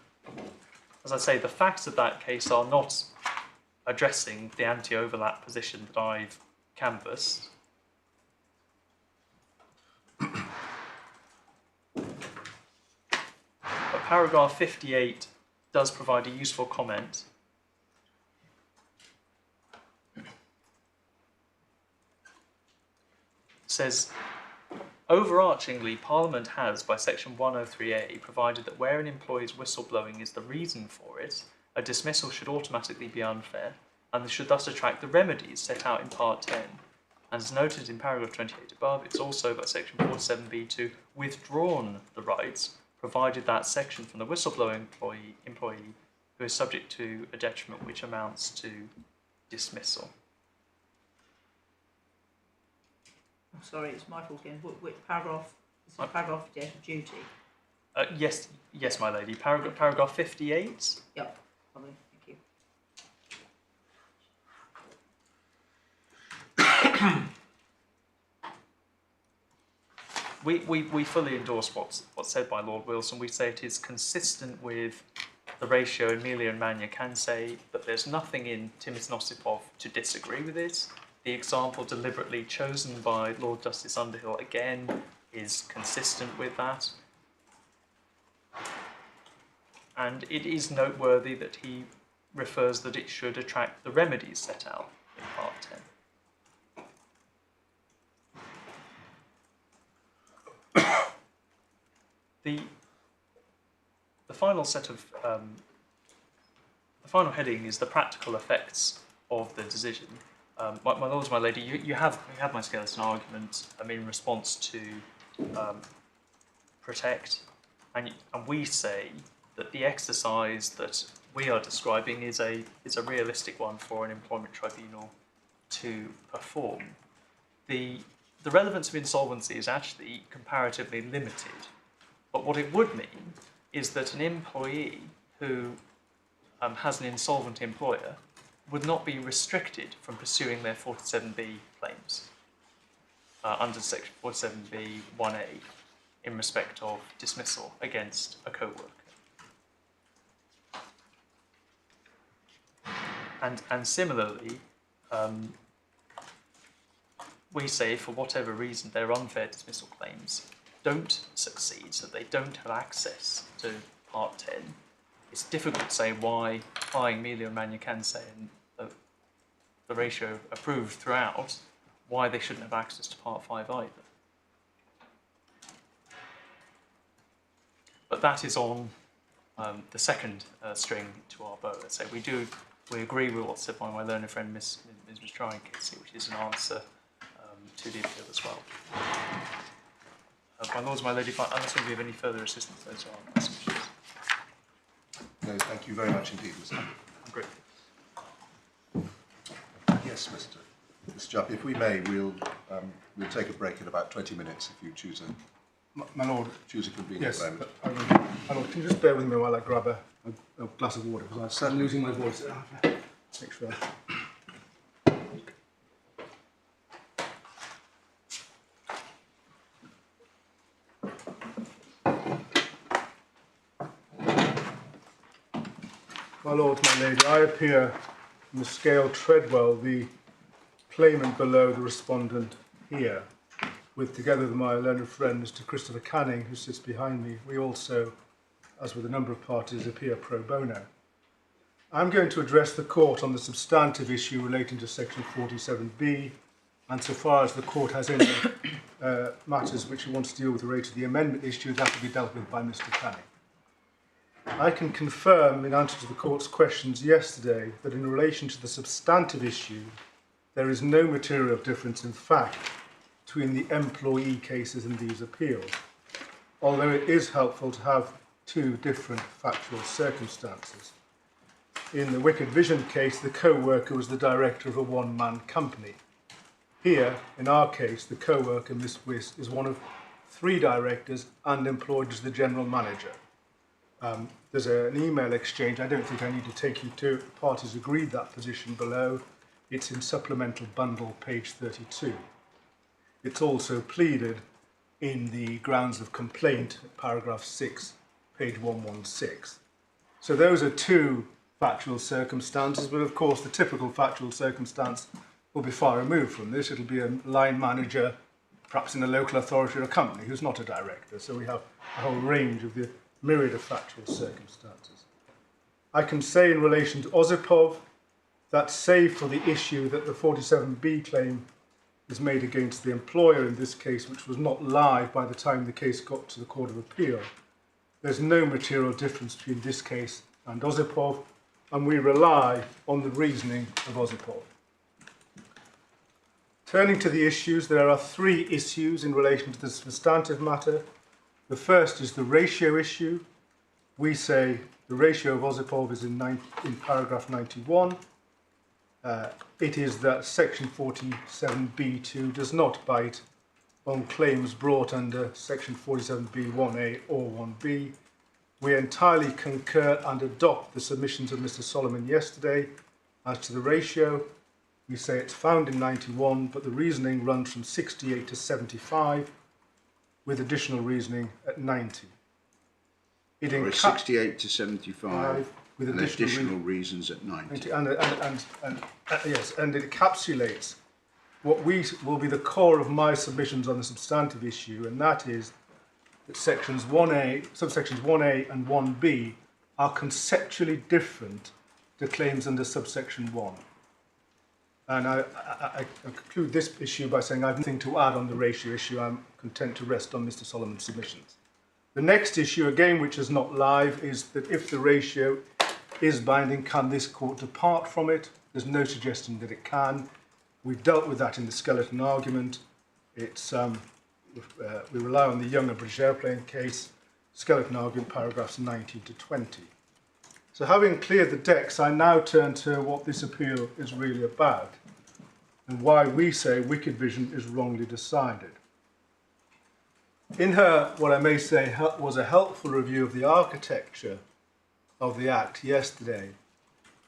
As I say, the facts of that case are not addressing the anti-overlap position that I've canvassed. But paragraph 58 does provide a useful comment. It says, overarchingly, Parliament has, by section 103A, provided that where an employee's whistleblowing is the reason for it, a dismissal should automatically be unfair, and should thus attract the remedies set out in Part 10. And as noted in paragraph 28 above, it's also by section 47B2 withdrawn the rights, provided that section from the whistleblowing employee who is subject to a detriment which amounts to dismissal. I'm sorry, it's my fault again. Which paragraph? This is paragraph 58 of duty. Yes, my lady. Paragraph 58. Yep, lovely, thank you. We fully endorse what's said by Lord Wilson. We say it is consistent with the ratio Emilia and Mania can say, but there's nothing in Timis Nosipov to disagree with it. The example deliberately chosen by Lord Justice Underhill, again, is consistent with that. And it is noteworthy that he refers that it should attract the remedies set out in Part 10. The final set of the final heading is the practical effects of the decision. My lords, my lady, you have my skeleton argument in response to protect, and we say that the exercise that we are describing is a realistic one for an employment tribunal to perform. The relevance of insolvency is actually comparatively limited, but what it would mean is that an employee who has an insolvent employer would not be restricted from pursuing their 47B claims under section 47B 1A in respect of dismissal against a co-worker. And similarly, we say for whatever reason their unfair dismissal claims don't succeed, so they don't have access to Part 10. It's difficult to say why applying Emilia and Mania can say and the ratio approved throughout, why they shouldn't have access to Part 5 either. But that is on the second string to our bow. Let's say we agree with what's said by my learned friend Ms. Tryon-Kitsey, which is an answer to the appeal as well. My lords, my lady, unless we have any further assistance, those are my submissions. No, thank you very much indeed, Mr. I'm grateful. Yes, Mr. Jupp, if we may, we'll take a break in about 20 minutes if you choose My lord, a convenient yes, moment. my lord, can you just bear with me while I grab a glass of water, because I'm losing my voice. Make sure. My lord, my lady, I appear in the scale Treadwell, the claimant below the respondent here, with together with my learned friend Mr. Christopher Canning, who sits behind me. We also, as with a number of parties, appear pro bono. I'm going to address the court on the substantive issue relating to section 47B, and so far as the court has any matters which it wants to deal with related to the amendment issue, that will be dealt with by Mr. Canning. I can confirm, in answer to the court's questions yesterday, that in relation to the substantive issue, there is no material difference in fact between the employee cases and these appeals, although it is helpful to have two different factual circumstances. In the Wicked Vision case, the co-worker was the director of a one-man company. Here, in our case, the co-worker, Miss Wiss, is one of 3 directors and employed as the general manager. There's an email exchange. I don't think I need to take you to. The parties agreed that position below. It's in supplemental bundle, page 32. It's also pleaded in the grounds of complaint, paragraph 6, page 116. So those are 2 factual circumstances, but of course the typical factual circumstance will be far removed from this. It'll be a line manager, perhaps in a local authority or a company, who's not a director. So we have a whole range of the myriad of factual circumstances. I can say in relation to Osipov that save for the issue that the 47B claim is made against the employer in this case, which was not live by the time the case got to the Court of Appeal, there's no material difference between this case and Osipov, and we rely on the reasoning of Osipov. Turning to the issues, there are 3 issues in relation to this substantive matter. The first is the ratio issue. We say the ratio of Osipov is in paragraph 91. It is that section 47B2 does not bite on claims brought under section 47B1A or 1B. We entirely concur and adopt the submissions of Mr. Solomon yesterday as to the ratio. We say it's found in 91, but the reasoning runs from 68 to 75, with additional reasoning at 90. Or 68 to 75, with and additional reasons at 90. Yes, and it encapsulates what will be the core of my submissions on the substantive issue, and that is that subsections 1A and 1B are conceptually different to claims under subsection 1. And I conclude this issue by saying I have nothing to add on the ratio issue. I'm content to rest on Mr. Solomon's submissions. The next issue, again, which is not live, is that if the ratio is binding, can this court depart from it? There's no suggestion that it can. We've dealt with that in the skeleton argument. It's we rely on the Younger British Airplane case, skeleton argument, paragraphs 19 to 20. So having cleared the decks, I now turn to what this appeal is really about and why we say Wicked Vision is wrongly decided. In her, what I may say, was a helpful review of the architecture of the Act yesterday,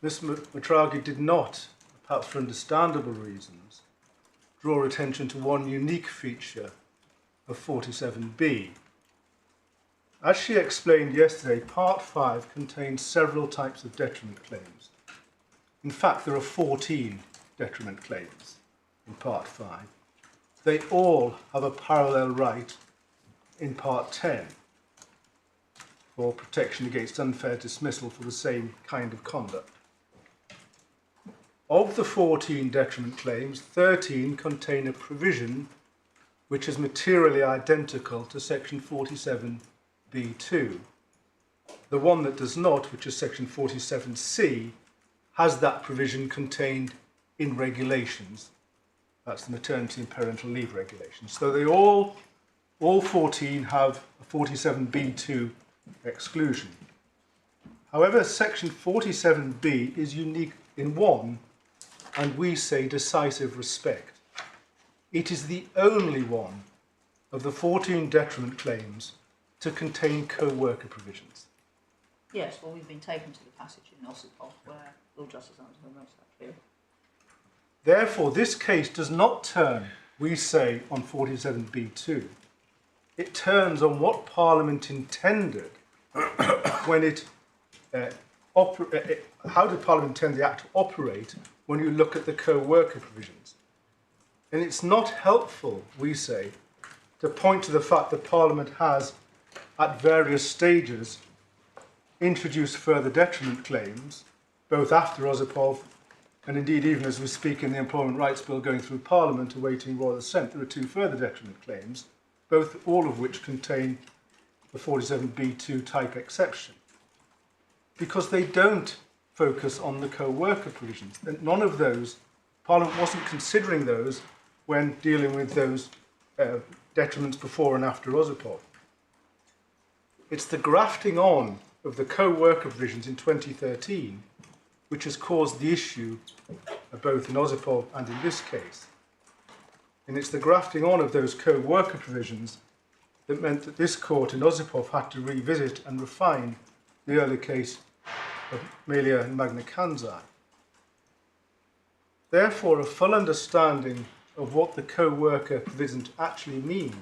Ms. Matraghi did not, perhaps for understandable reasons, draw attention to one unique feature of 47B. As she explained yesterday, Part 5 contains several types of detriment claims. In fact, there are 14 detriment claims in Part 5. They all have a parallel right in Part 10 for protection against unfair dismissal for the same kind of conduct. Of the 14 detriment claims, 13 contain a provision which is materially identical to section 47B2. The one that does not, which is section 47C, has that provision contained in regulations. That's the maternity and parental leave regulations. So they all 14 have a 47B2 exclusion. However, section 47B is unique in one, and we say decisive respect. It is the only one of the 14 detriment claims to contain co-worker provisions. Yes, well, we've been taken to the passage in Ossipov where Lord Justice Anderson makes that clear. Therefore, this case does not turn, we say, on 47B2. It turns on what Parliament intended when how did Parliament intend the Act to operate when you look at the co-worker provisions. And it's not helpful, we say, to point to the fact that Parliament has, at various stages, introduced further detriment claims, both after Ossipov and indeed even as we speak in the Employment Rights Bill going through Parliament awaiting Royal Assent. There are 2 further detriment claims, all of which contain the 47B2 type exception, because they don't focus on the co-worker provisions. And none of those Parliament wasn't considering those when dealing with those detriments before and after Osipov. It's the grafting on of the co-worker provisions in 2013 which has caused the issue both in Osipov and in this case. And it's the grafting on of those co-worker provisions that meant that this court in Osipov had to revisit and refine the earlier case of Melia and Magna Kanzai. Therefore, a full understanding of what the co-worker provisions actually mean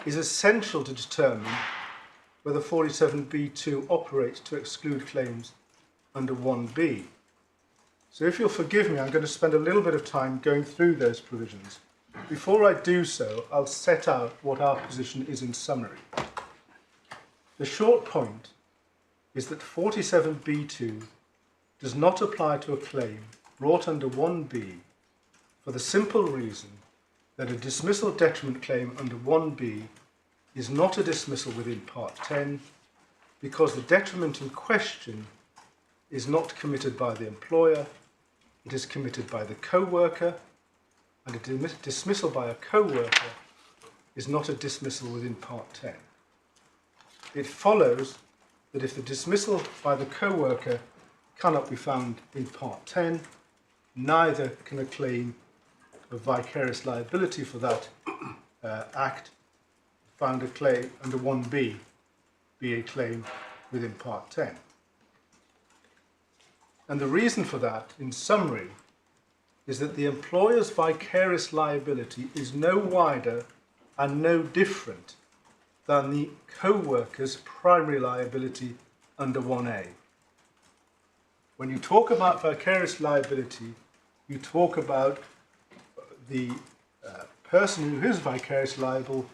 is essential to determine whether 47b2 operates to exclude claims under 1b. So if you'll forgive me, I'm going to spend a little bit of time going through those provisions. Before I do so, I'll set out what our position is in summary. The short point is that 47b2 does not apply to a claim brought under 1b for the simple reason that a dismissal detriment claim under 1b is not a dismissal within Part 10 because the detriment in question is not committed by the employer, it is committed by the co-worker, and a dismissal by a co-worker is not a dismissal within Part 10. It follows that if the dismissal by the co-worker cannot be found in Part 10, neither can a claim of vicarious liability for that act found a claim under 1b be a claim within Part 10. And the reason for that, in summary, is that the employer's vicarious liability is no wider and no different than the co-worker's primary liability under 1a. When you talk about vicarious liability, you talk about the person who is vicarious liable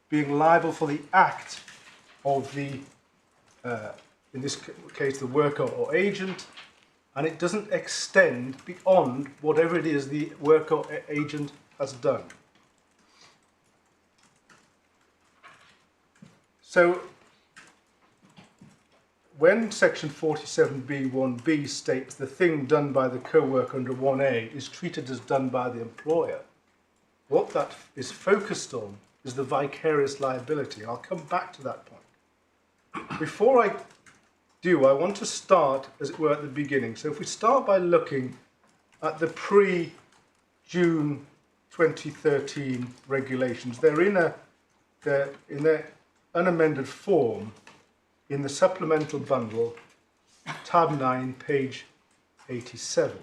being liable for the act of the, in this case, the worker or agent, and it doesn't extend beyond whatever it is the worker or agent has done. So, when section 47b(1)b states the thing done by the co-worker under 1a is treated as done by the employer, what that is focused on is the vicarious liability. I'll come back to that point. Before I do, I want to start, as it were, at the beginning. So if we start by looking at the pre-June 2013 regulations, they're in their unamended form in the supplemental bundle, tab 9, page 87.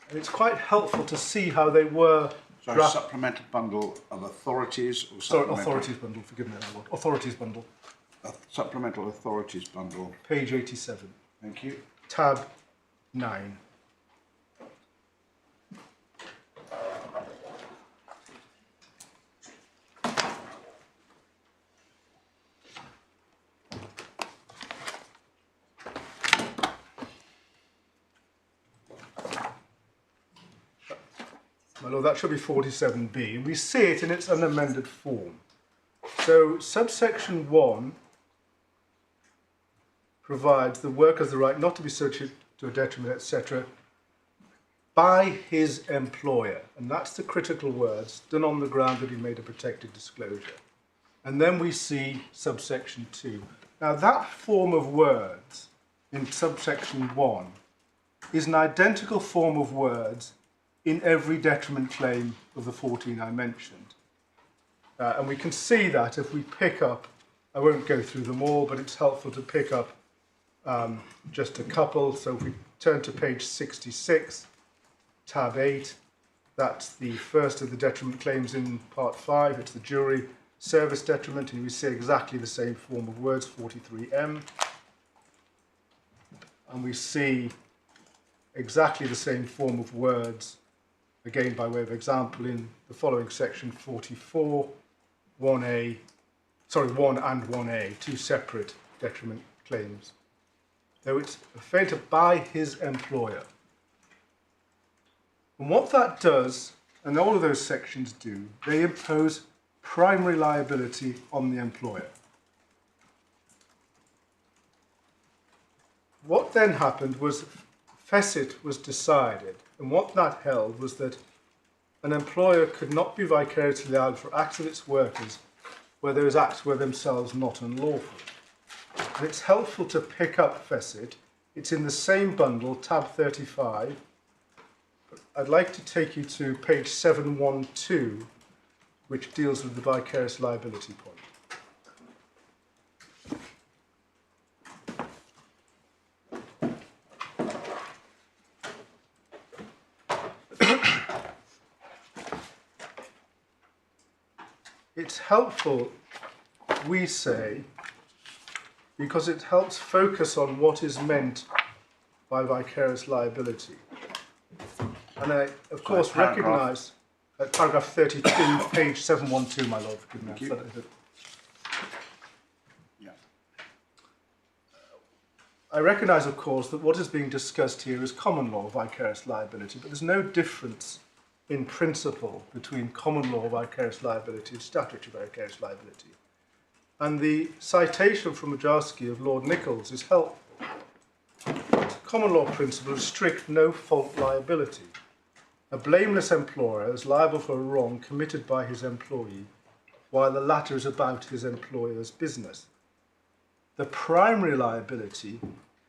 And it's quite helpful to see how they were. So supplemental bundle of authorities or Sorry, authorities bundle, forgive me that word. Authorities bundle. Supplemental authorities bundle. Page 87. Thank you. Tab 9. Well, that should be 47b, and we see it in its unamended form. So, subsection 1 provides the worker has the right not to be subject to a detriment, etc., by his employer. And that's the critical words, done on the ground that he made a protected disclosure. And then we see subsection 2. Now, that form of words in subsection 1 is an identical form of words in every detriment claim of the 14 I mentioned. And we can see that if we pick up, I won't go through them all, but it's helpful to pick up just a couple. So if we turn to page 66, tab 8, that's the first of the detriment claims in part 5. It's the jury service detriment, and we see exactly the same form of words, 43M. And we see exactly the same form of words, again by way of example, in the following section 44, 1A, sorry, 1 and 1A, two separate detriment claims. Though it's offended by his employer. And what that does, and all of those sections do, they impose primary liability on the employer. what then happened was Fessett was decided, and what that held was that an employer could not be vicariously liable for acts of its workers where those acts were themselves not unlawful. And it's helpful to pick up Fessett. It's in the same bundle, tab 35. I'd like to take you to page 712, which deals with the vicarious liability point. It's helpful, we say, because it helps focus on what is meant by vicarious liability. And I, of course, recognise paragraph 32, page 712, my lord, forgive me. Yeah. I recognise, of course, that what is being discussed here is common law vicarious liability, but there's no difference in principle between common law vicarious liability and statutory vicarious liability. And the citation from Majarski of Lord Nichols is helpful. Common law principle is strict no-fault liability. A blameless employer is liable for a wrong committed by his employee while the latter is about his employer's business. The primary liability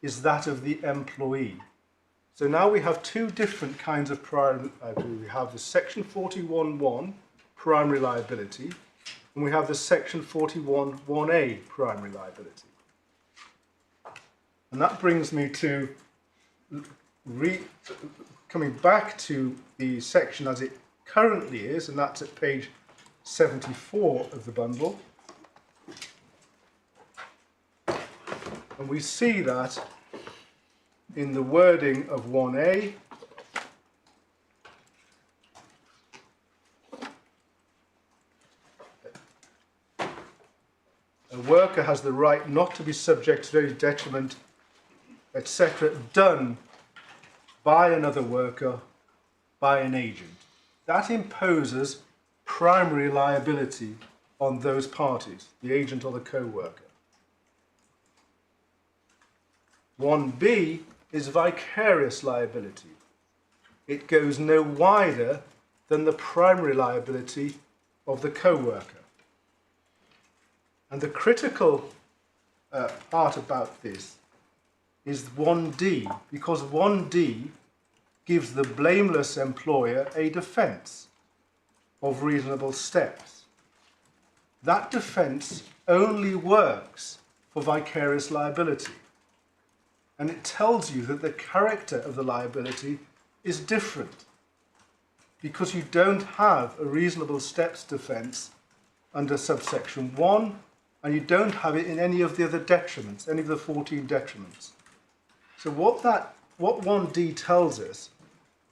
is that of the employee. So now we have two different kinds of primary liability. We have the section 41.1 primary liability, and we have the section 41.1a primary liability. And that brings me to coming back to the section as it currently is, and that's at page 74 of the bundle. And we see that in the wording of 1a, a worker has the right not to be subject to any detriment, etc., done by another worker, by an agent. That imposes primary liability on those parties, the agent or the co-worker. 1b is vicarious liability. It goes no wider than the primary liability of the co-worker. And the critical part about this is 1d, because 1d gives the blameless employer a defence of reasonable steps. That defence only works for vicarious liability. And it tells you that the character of the liability is different because you don't have a reasonable steps defence under subsection 1, and you don't have it in any of the other detriments, any of the 14 detriments. So what 1D tells us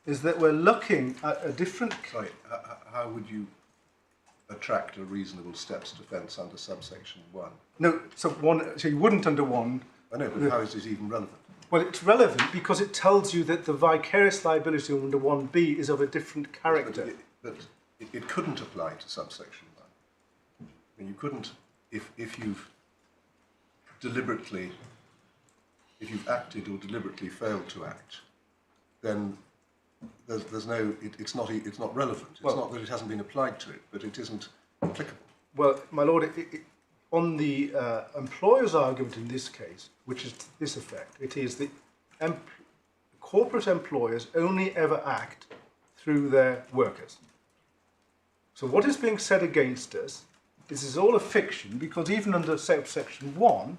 is that we're looking at a different... Sorry, how would you attract a reasonable steps defence under subsection 1? No, so you wouldn't under 1. I know, but how is it even relevant? Well, it's relevant because it tells you that the vicarious liability under 1b is of a different character. But it couldn't apply to subsection 1. I mean, you couldn't, if you've acted or deliberately failed to act, then there's no, it's not relevant. It's not that it hasn't been applied to it, but it isn't applicable. Well, my lord, on the employer's argument in this case, which is to this effect, it is that corporate employers only ever act through their workers. So what is being said against us, this is all a fiction, because even under subsection 1,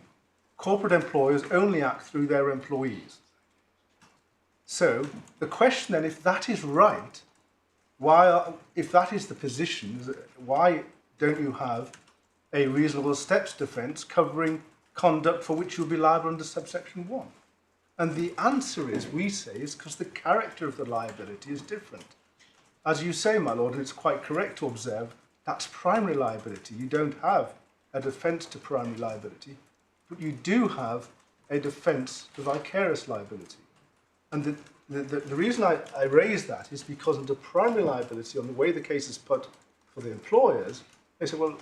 corporate employers only act through their employees. So the question then, if that is right, if that is the position, why don't you have a reasonable steps defence covering conduct for which you'll be liable under subsection 1? And the answer is, we say, is because the character of the liability is different. As you say, my lord, and it's quite correct to observe, that's primary liability. You don't have a defence to primary liability, but you do have a defence to vicarious liability. And the reason I raise that is because under primary liability, on the way the case is put for the employers, they say, well,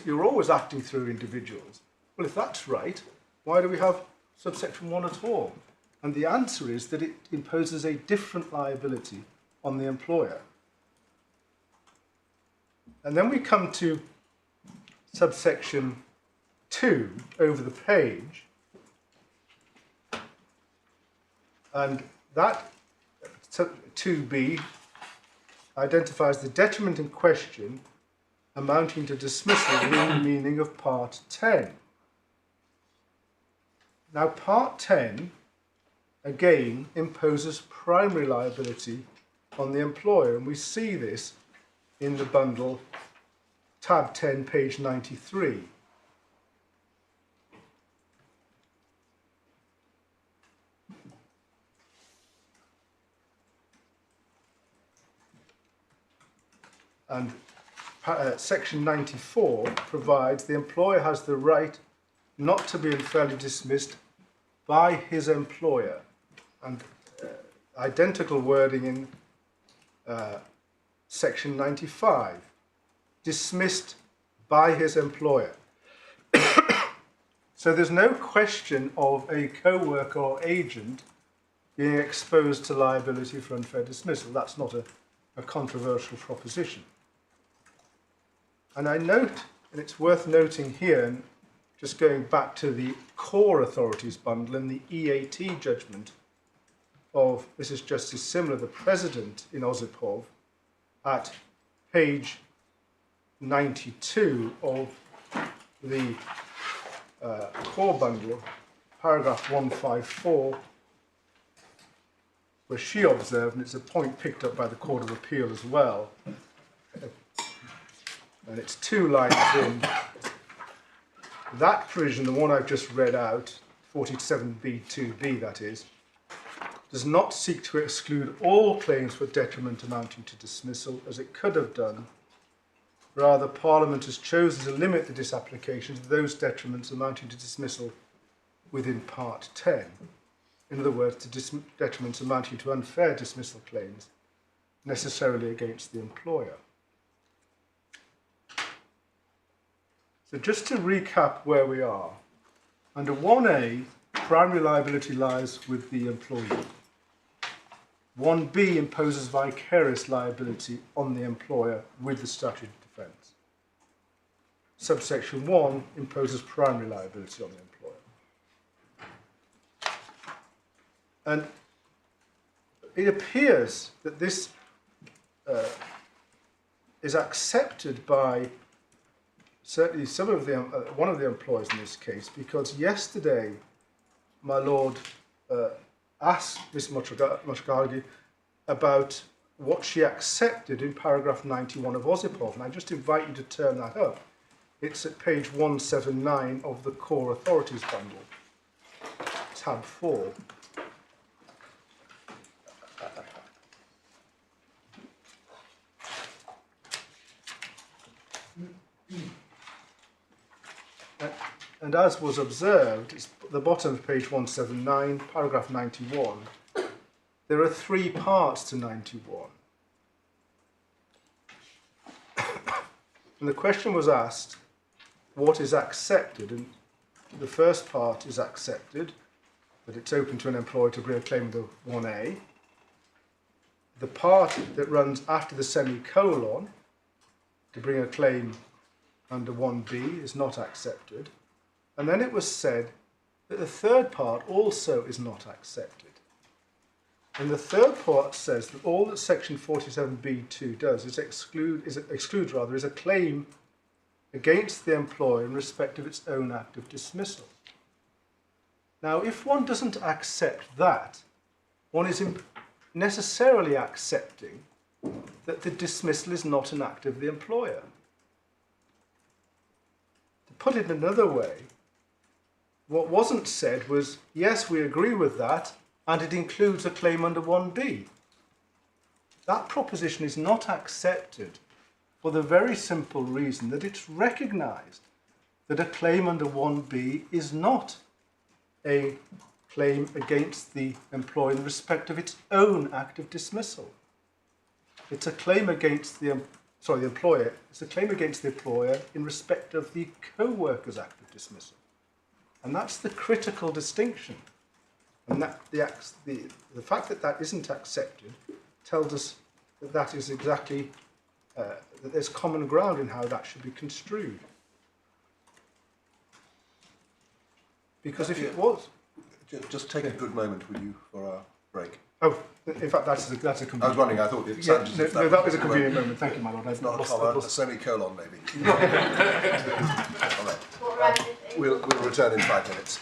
you're always acting through individuals. Well, if that's right, why do we have subsection 1 at all? And the answer is that it imposes a different liability on the employer. And then we come to subsection 2 over the page, and that 2b identifies the detriment in question amounting to dismissal within the meaning of Part 10. Now, Part 10, again, imposes primary liability on the employer, and we see this in the bundle, tab 10, page 93. And section 94 provides the employer has the right not to be unfairly dismissed by his employer, and identical wording in section 95, dismissed by his employer. So there's no question of a co-worker or agent being exposed to liability for unfair dismissal. That's not a controversial proposition. And I note, and it's worth noting here, and just going back to the core authorities bundle and the EAT judgment of Mrs. Justice Simler, the President in Osipov, at page 92 of the core bundle, paragraph 154, where she observed, and it's a point picked up by the Court of Appeal as well, and it's 2 lines in, that provision, the one I've just read out, 47B2B that is, does not seek to exclude all claims for detriment amounting to dismissal, as it could have done. Rather, Parliament has chosen to limit the disapplication to those detriments amounting to dismissal within Part 10. In other words, to detriments amounting to unfair dismissal claims, necessarily against the employer. So just to recap where we are, under 1A, primary liability lies with the employee. 1B imposes vicarious liability on the employer with the statute of defence. Subsection 1 imposes primary liability on the employer. And it appears that this is accepted by certainly some of the one of the employers in this case, because yesterday my lord asked Ms. Mushgargi about what she accepted in paragraph 91 of Osipov, and I just invite you to turn that up. It's at page 179 of the Core Authorities bundle, tab 4. And as was observed, it's the bottom of page 179, paragraph 91. There are 3 parts to 91. And the question was asked, what is accepted? And the first part is accepted, that it's open to an employer to bring a claim under 1A. The part that runs after the semicolon, to bring a claim under 1B, is not accepted. And then it was said that the third part also is not accepted. And the third part says that all that section 47B2 does is excludes a claim against the employer in respect of its own act of dismissal. Now, if one doesn't accept that, one is necessarily accepting that the dismissal is not an act of the employer. To put it another way, what wasn't said was, yes, we agree with that, and it includes a claim under 1B. That proposition is not accepted for the very simple reason that it's recognised that a claim under 1B is not a claim against the employer in respect of its own act of dismissal. It's a claim against the employer. It's a claim against the employer in respect of the co-worker's act of dismissal. And that's the critical distinction. And that the fact that that isn't accepted tells us that that is exactly, that there's common ground in how that should be construed. Because if it was... Just take a good moment, will you, for our break? Oh, in fact, that's a convenient... I was wondering, I thought it sounded as if that was a convenient moment. Thank you, my lord. If not a comma, a semicolon, maybe. All right. We'll return in 5 minutes.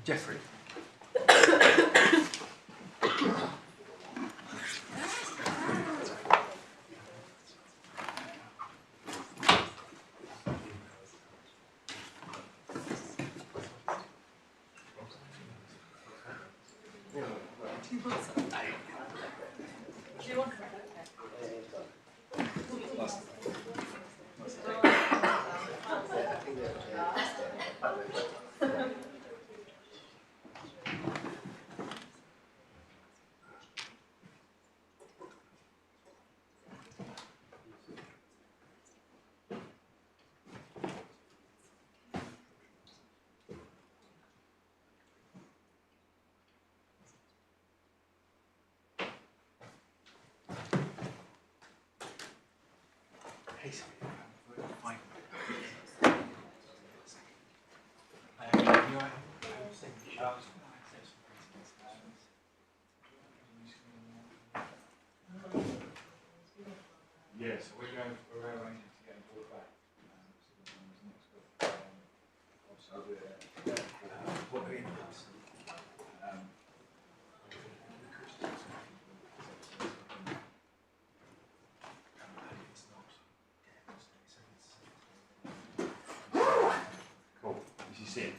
Jeffrey. Yes, we're arranging to get them brought back. Also, what are in this? Cool. This is it.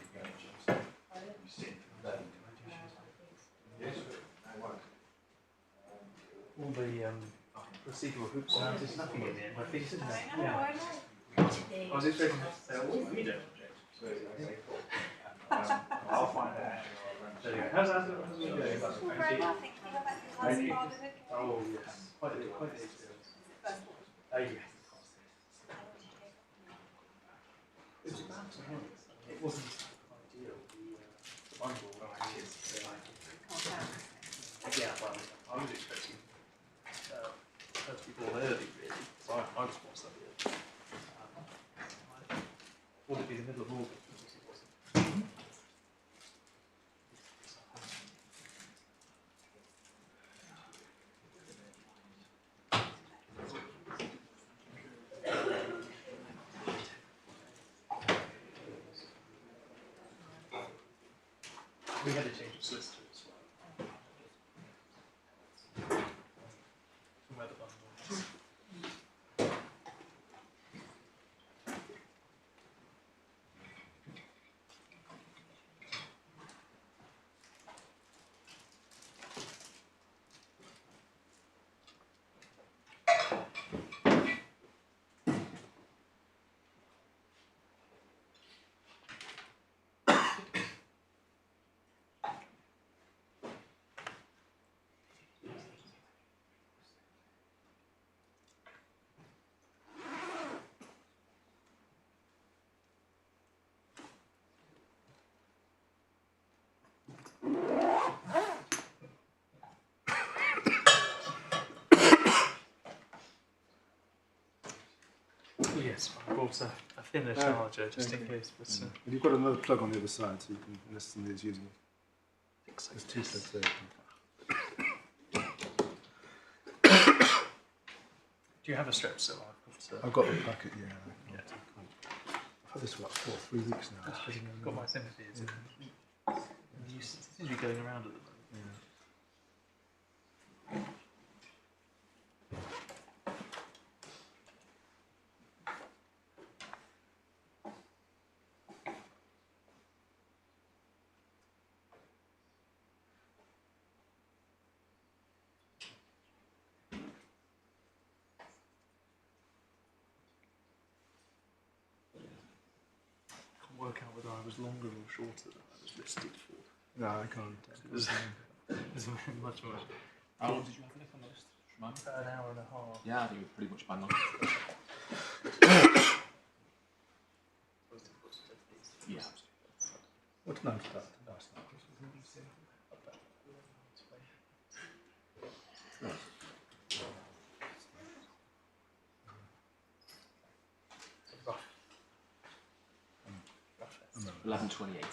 All the procedural hoops around is nothing in the end, I think, isn't there? I know. I was expecting to say, oh, we don't object. I'll find out. There you go. How's it going? Thank you. Oh, yes. Quite the experience. Yes. It wasn't ideal. The bundle, yeah, well, I was expecting her to be born early, really. So I was born slightly early. Would it be the middle of August? It wasn't. We had a change of solicitor as well. From where the bundle was. Yes, I bought a thinner charger just in case. But, And you've got another plug on the other side, so you can, unless somebody's using it. I think so. There's two plugs there. Do you have a strap still? I've got the packet, yeah. I've had this for like 3 weeks now. I've got my sympathy. You seem to be going around at the moment. work out whether I was longer or shorter than I was listed for. No, I can't. It was much more. How long did you have left on the list? Remind me. An hour and a half. Yeah, I think you're pretty much bang on. Yeah. What time is that? Rough. 11:28.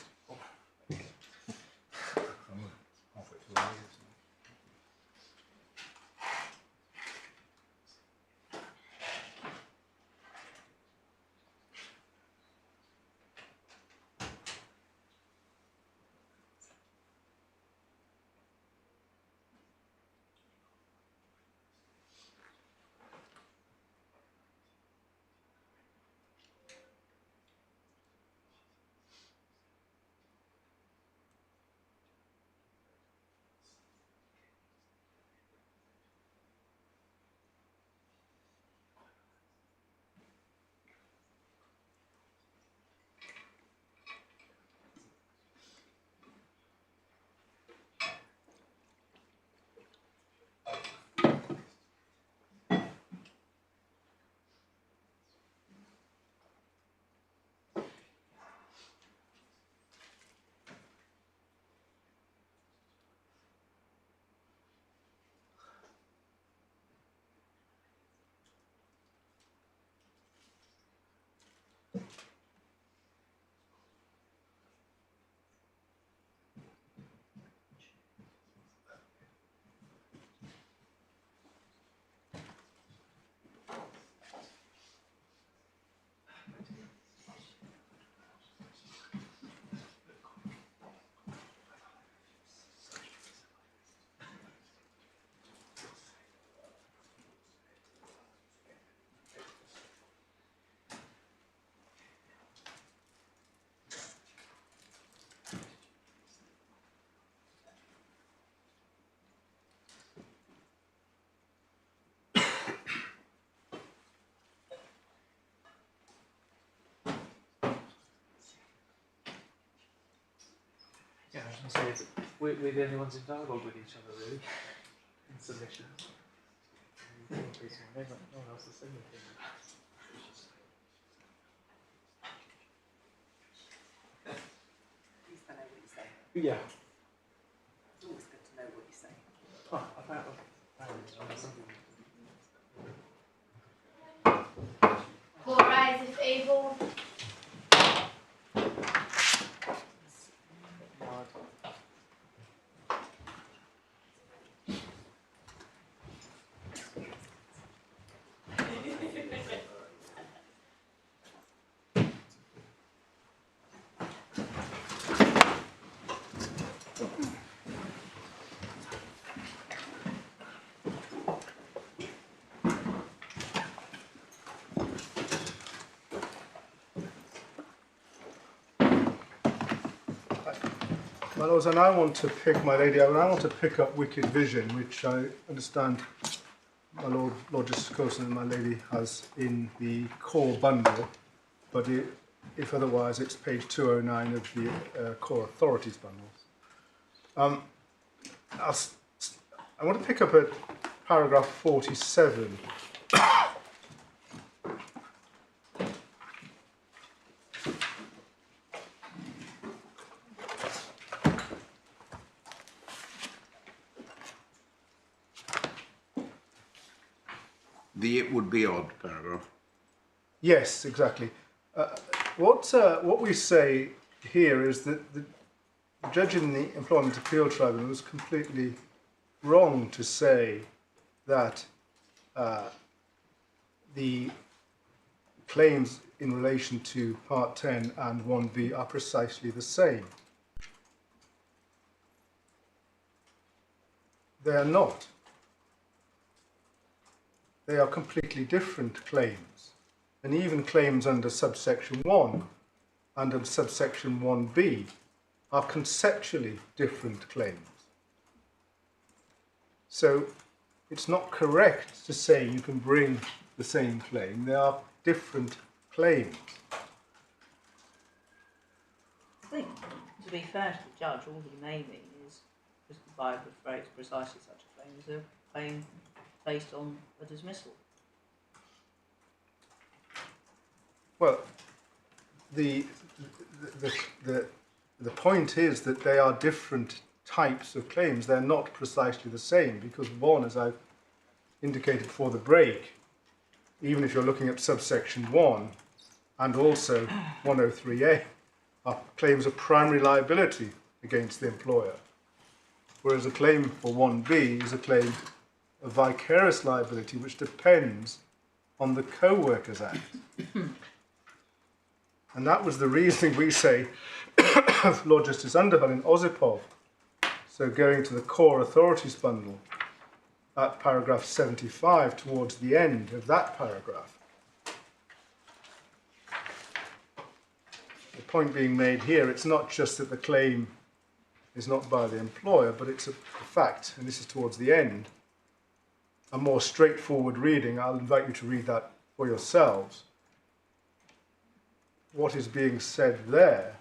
Halfway through the day, isn't it? Yeah, I was going to say, we're the only ones in dialogue with each other, really, in submissions. No one else has said anything. At least I know what you say. Yeah. It's always good to know what you say. Oh, about something. All rise if able. My lords, I now want to pick up Wicked Vision, which I understand my Lord Justice Coulson and my lady has in the core bundle, but if otherwise it's page 209 of the core authorities bundles. I want to pick up at paragraph 47. The "it would be odd" paragraph. Yes, exactly. What we say here is that the judge in the Employment Appeals Tribunal was completely wrong to say that the claims in relation to Part 10 and 1B are precisely the same. They are not. They are completely different claims, and even claims under subsection 1 and under subsection 1B are conceptually different claims. So it's not correct to say you can bring the same claim. They are different claims. be fair to the judge, all he may mean is, by the phrase, precisely such a claim is a claim based on a dismissal. Well, the point is that they are different types of claims. They're not precisely the same, because one, as I've indicated before the break, even if you're looking at subsection 1 and also 103A, are claims of primary liability against the employer, whereas a claim for 1B is a claim of vicarious liability, which depends on the Co-Workers Act. And that was the reasoning, we say, of Lord Justice Underhill in Osipov. So going to the core authorities bundle at paragraph 75 towards the end of that paragraph. The point being made here, it's not just that the claim is not by the employer, but it's a fact, and this is towards the end, a more straightforward reading. I'll invite you to read that for yourselves. What is being said there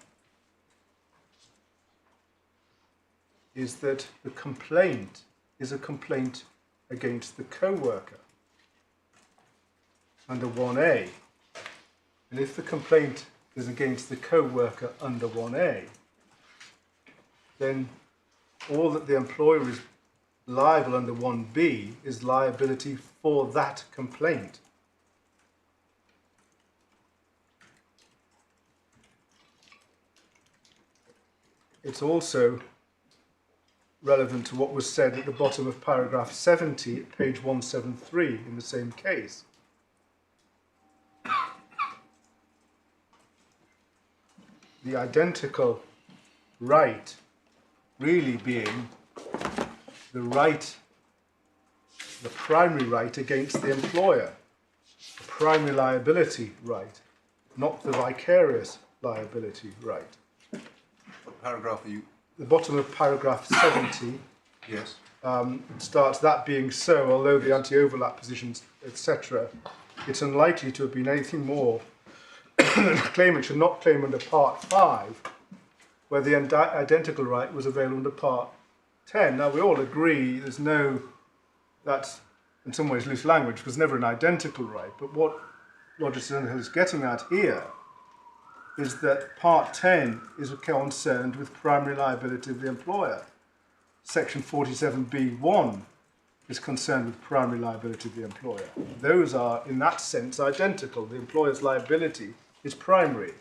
is that the complaint is a complaint against the co-worker under 1A. And if the complaint is against the co-worker under 1A, then all that the employer is liable under 1B is liability for that complaint. It's also relevant to what was said at the bottom of paragraph 70, page 173 in the same case. The identical right really being the right, the primary right against the employer, the primary liability right, not the vicarious liability right. What paragraph are you? The bottom of paragraph 70 Yes. starts, that being so, although the anti-overlap positions, etc., it's unlikely to have been anything more than a claimant should not claim under Part 5, where the identical right was available under Part 10. Now, we all agree there's no, that's in some ways loose language, because there's never an identical right, but what Lord Justice Underhill is getting at here is that Part 10 is concerned with primary liability of the employer. Section 47B1 is concerned with primary liability of the employer. Those are, in that sense, identical. The employer's liability is primary.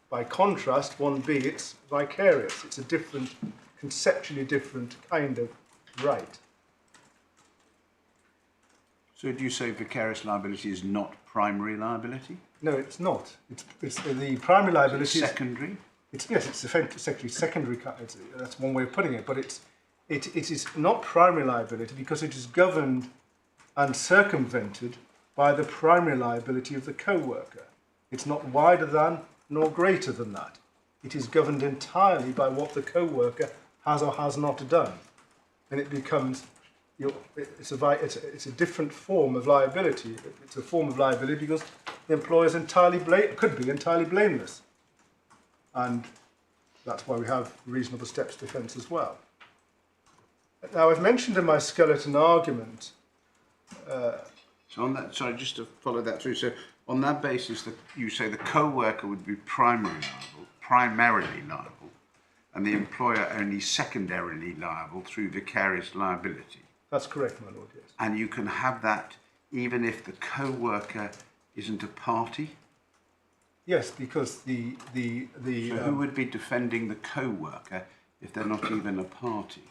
By contrast, 1B, it's vicarious. It's a different, conceptually different kind of right. So do you say vicarious liability is not primary liability? No, it's not. It's the primary liability. Is it secondary? Yes, it's effectively secondary. That's one way of putting it. But it is not primary liability because it is governed and circumvented by the primary liability of the co-worker. It's not wider than nor greater than that. It is governed entirely by what the co-worker has or has not done, and it becomes. It's a different form of liability. It's a form of liability because the employer is could be entirely blameless, and that's why we have reasonable steps defence as well. Now, I've mentioned in my skeleton argument. So on that, sorry, just to follow that through. So on that basis, you say the co-worker would be primarily liable, and the employer only secondarily liable through vicarious liability. That's correct, my lord, yes. And you can have that even if the co-worker isn't a party? Yes, because So who would be defending the co-worker if they're not even a party?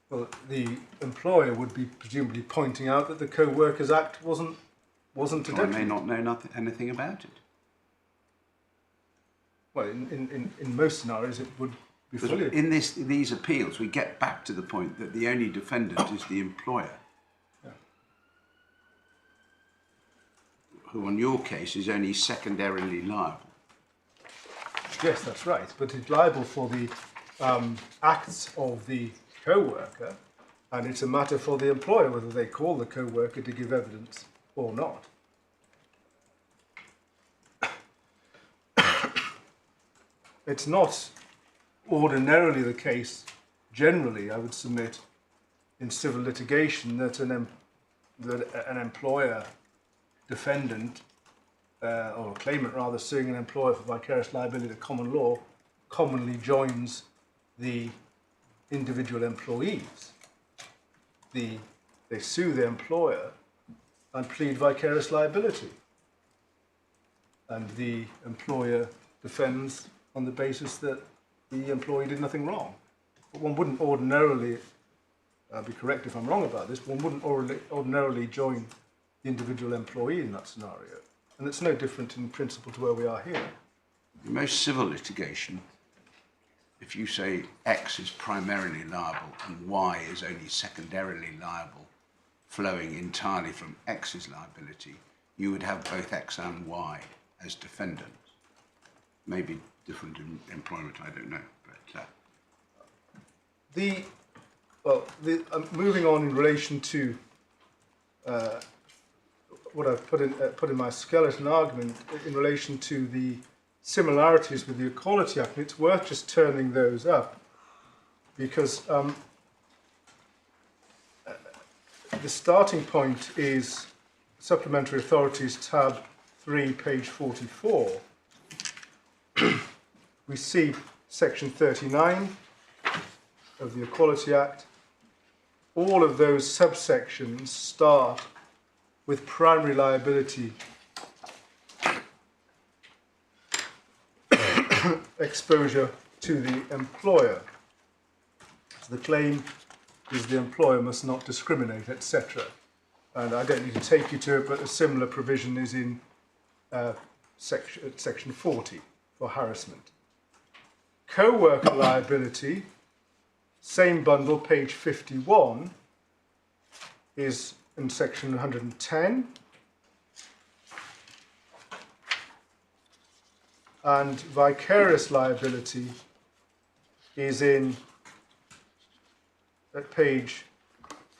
well, the employer would be presumably pointing out that the Co-Workers Act wasn't a So I detriment. may not know anything about it. Well, in most scenarios, it would be Because fully. in these appeals, we get back to the point that the only defendant is the employer, Yeah. who on your case is only secondarily liable. Yes, that's right. But it's liable for the acts of the co-worker, and it's a matter for the employer whether they call the co-worker to give evidence or not. It's not ordinarily the case, generally, I would submit, in civil litigation, that an employer defendant, or a claimant rather, suing an employer for vicarious liability to common law, commonly joins the individual employees. They sue the employer and plead vicarious liability. And the employer defends on the basis that the employee did nothing wrong. But one wouldn't ordinarily, I'll be correct if I'm wrong about this, one wouldn't ordinarily join the individual employee in that scenario. And it's no different in principle to where we are here. In most civil litigation, if you say X is primarily liable and Y is only secondarily liable, flowing entirely from X's liability, you would have both X and Y as defendants. Maybe different in employment, I don't know. But moving on in relation to what I've put in my skeleton argument in relation to the similarities with the Equality Act, and it's worth just turning those up, because the starting point is Supplementary Authorities, tab 3, page 44. We see section 39 of the Equality Act. All of those subsections start with primary liability exposure to the employer. So the claim is the employer must not discriminate, etc. And I don't need to take you to it, but a similar provision is in section 40 for harassment. Co-worker liability, same bundle, page 51, is in section 110. And vicarious liability is in at page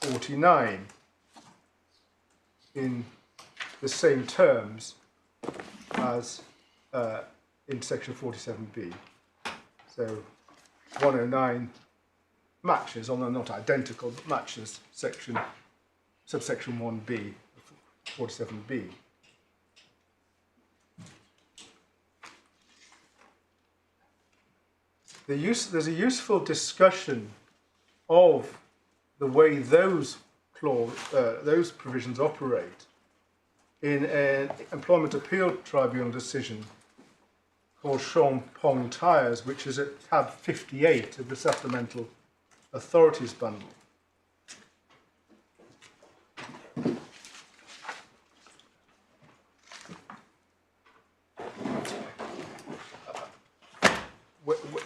49 in the same terms as in section 47B. So 109 matches, although not identical, but matches subsection 1B, 47B. There's a useful discussion of the way those provisions operate in an Employment Appeals Tribunal decision called Sean Pong Tyres, which is at tab 58 of the Supplemental Authorities bundle.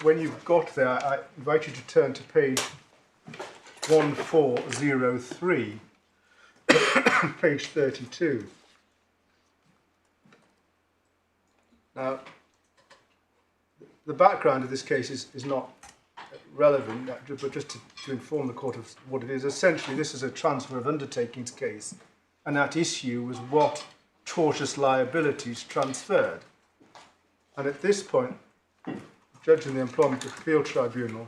When you've got there, I invite you to turn to page 1403, page 32. Now, the background of this case is not relevant, but just to inform the court of what it is. Essentially, this is a transfer of undertakings case, and that issue was what tortious liabilities transferred. And at this point, judge in the Employment Appeals Tribunal,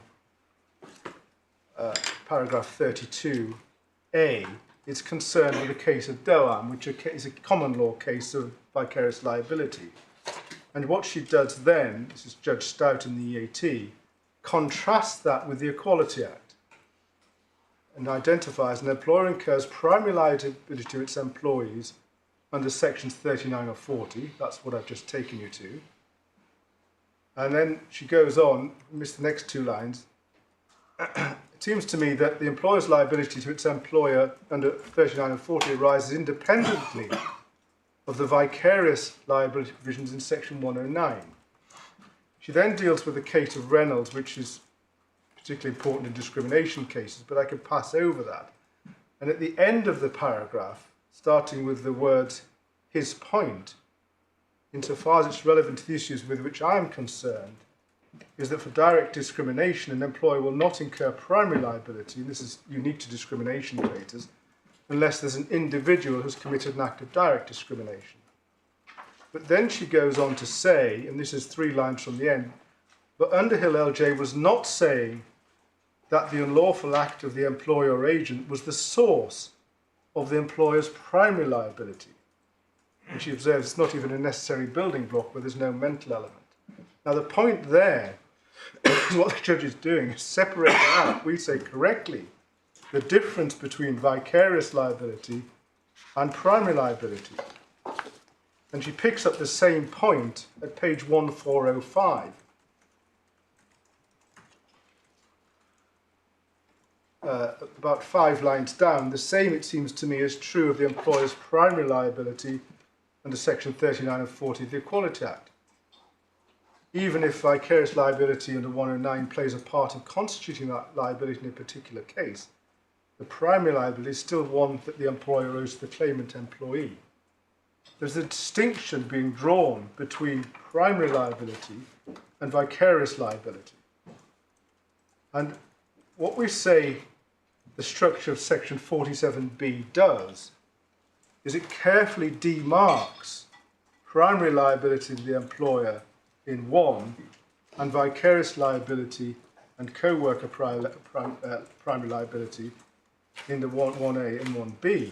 paragraph 32A, is concerned with the case of Doan, which is a common law case of vicarious liability. And what she does then, this is Judge Stout in the EAT, contrasts that with the Equality Act and identifies an employer incurs primary liability to its employees under sections 39 or 40. That's what I've just taken you to. And then she goes on, missed the next two lines. It seems to me that the employer's liability to its employer under 39 and 40 arises independently of the vicarious liability provisions in section 109. She then deals with the case of Reynolds, which is particularly important in discrimination cases, but I could pass over that. And at the end of the paragraph, starting with the words, his point, insofar as it's relevant to the issues with which I am concerned, is that for direct discrimination, an employer will not incur primary liability, and this is unique to discrimination cases, unless there's an individual who's committed an act of direct discrimination. But then she goes on to say, and this is 3 lines from the end, But Underhill LJ was not saying that the unlawful act of the employer or agent was the source of the employer's primary liability. And she observes it's not even a necessary building block where there's no mental element. Now the point there is what the judge is doing is separating out, we say correctly, the difference between vicarious liability and primary liability. And she picks up the same point at page 1405. About 5 lines down, the same, it seems to me, is true of the employer's primary liability under section 39 and 40 of the Equality Act. Even if vicarious liability under 109 plays a part in constituting that liability in a particular case, the primary liability is still one that the employer owes to the claimant employee. There's a distinction being drawn between primary liability and vicarious liability. And what we say the structure of section 47B does is it carefully demarks primary liability to the employer in 1 and vicarious liability and co-worker primary liability in the 1A and 1B.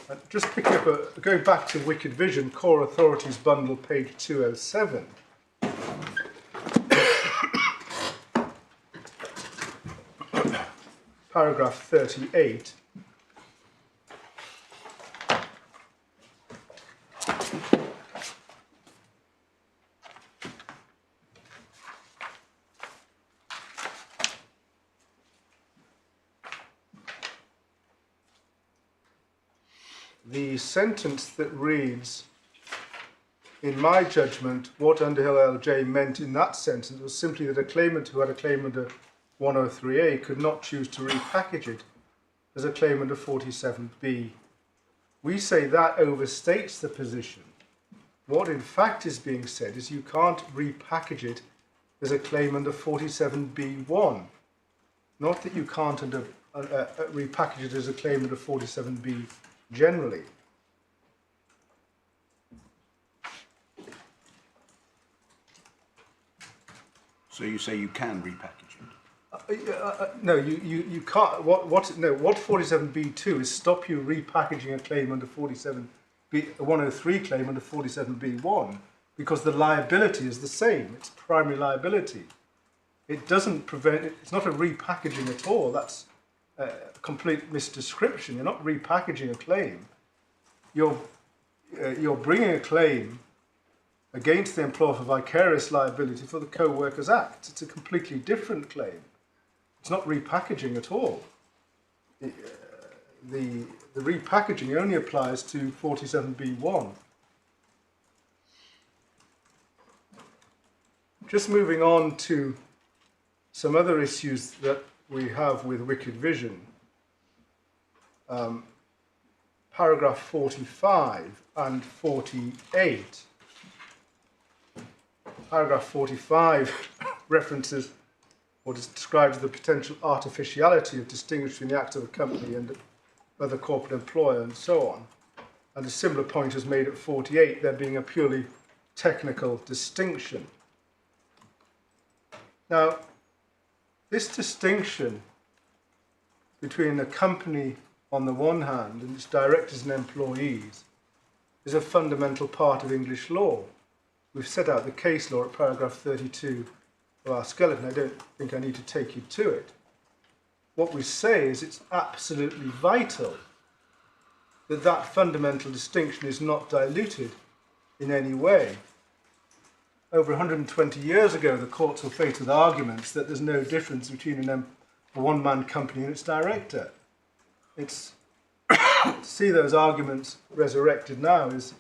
And just picking up, going back to Wicked Vision, Core Authorities Bundle, page 207. Paragraph 38. The sentence that reads, in my judgment, what Underhill LJ meant in that sentence was simply that a claimant who had a claim under 103A could not choose to repackage it as a claim under 47B. We say that overstates the position. What in fact is being said is you can't repackage it as a claim under 47B1. Not that you can't repackage it as a claim under 47B generally. So you say you can repackage it? No, you can't. What 47B2 is stop you repackaging a claim under 103 claim under 47B1 because the liability is the same. It's primary liability. It doesn't prevent. It's not a repackaging at all. That's a complete misdescription. You're not repackaging a claim. You're bringing a claim against the employer for vicarious liability for the Co-Workers Act. It's a completely different claim. It's not repackaging at all. The repackaging only applies to 47B1. Just moving on to some other issues that we have with Wicked Vision. Paragraph 45 and 48. Paragraph 45 references what is described as the potential artificiality of distinguishing the act of a company and other corporate employer and so on. And a similar point is made at 48, there being a purely technical distinction. Now, this distinction between a company on the one hand and its directors and employees is a fundamental part of English law. We've set out the case law at paragraph 32 of our skeleton. I don't think I need to take you to it. What we say is it's absolutely vital that that fundamental distinction is not diluted in any way. Over 120 years ago, the courts were faced with arguments that there's no difference between a one-man company and its director. It's to see those arguments resurrected now is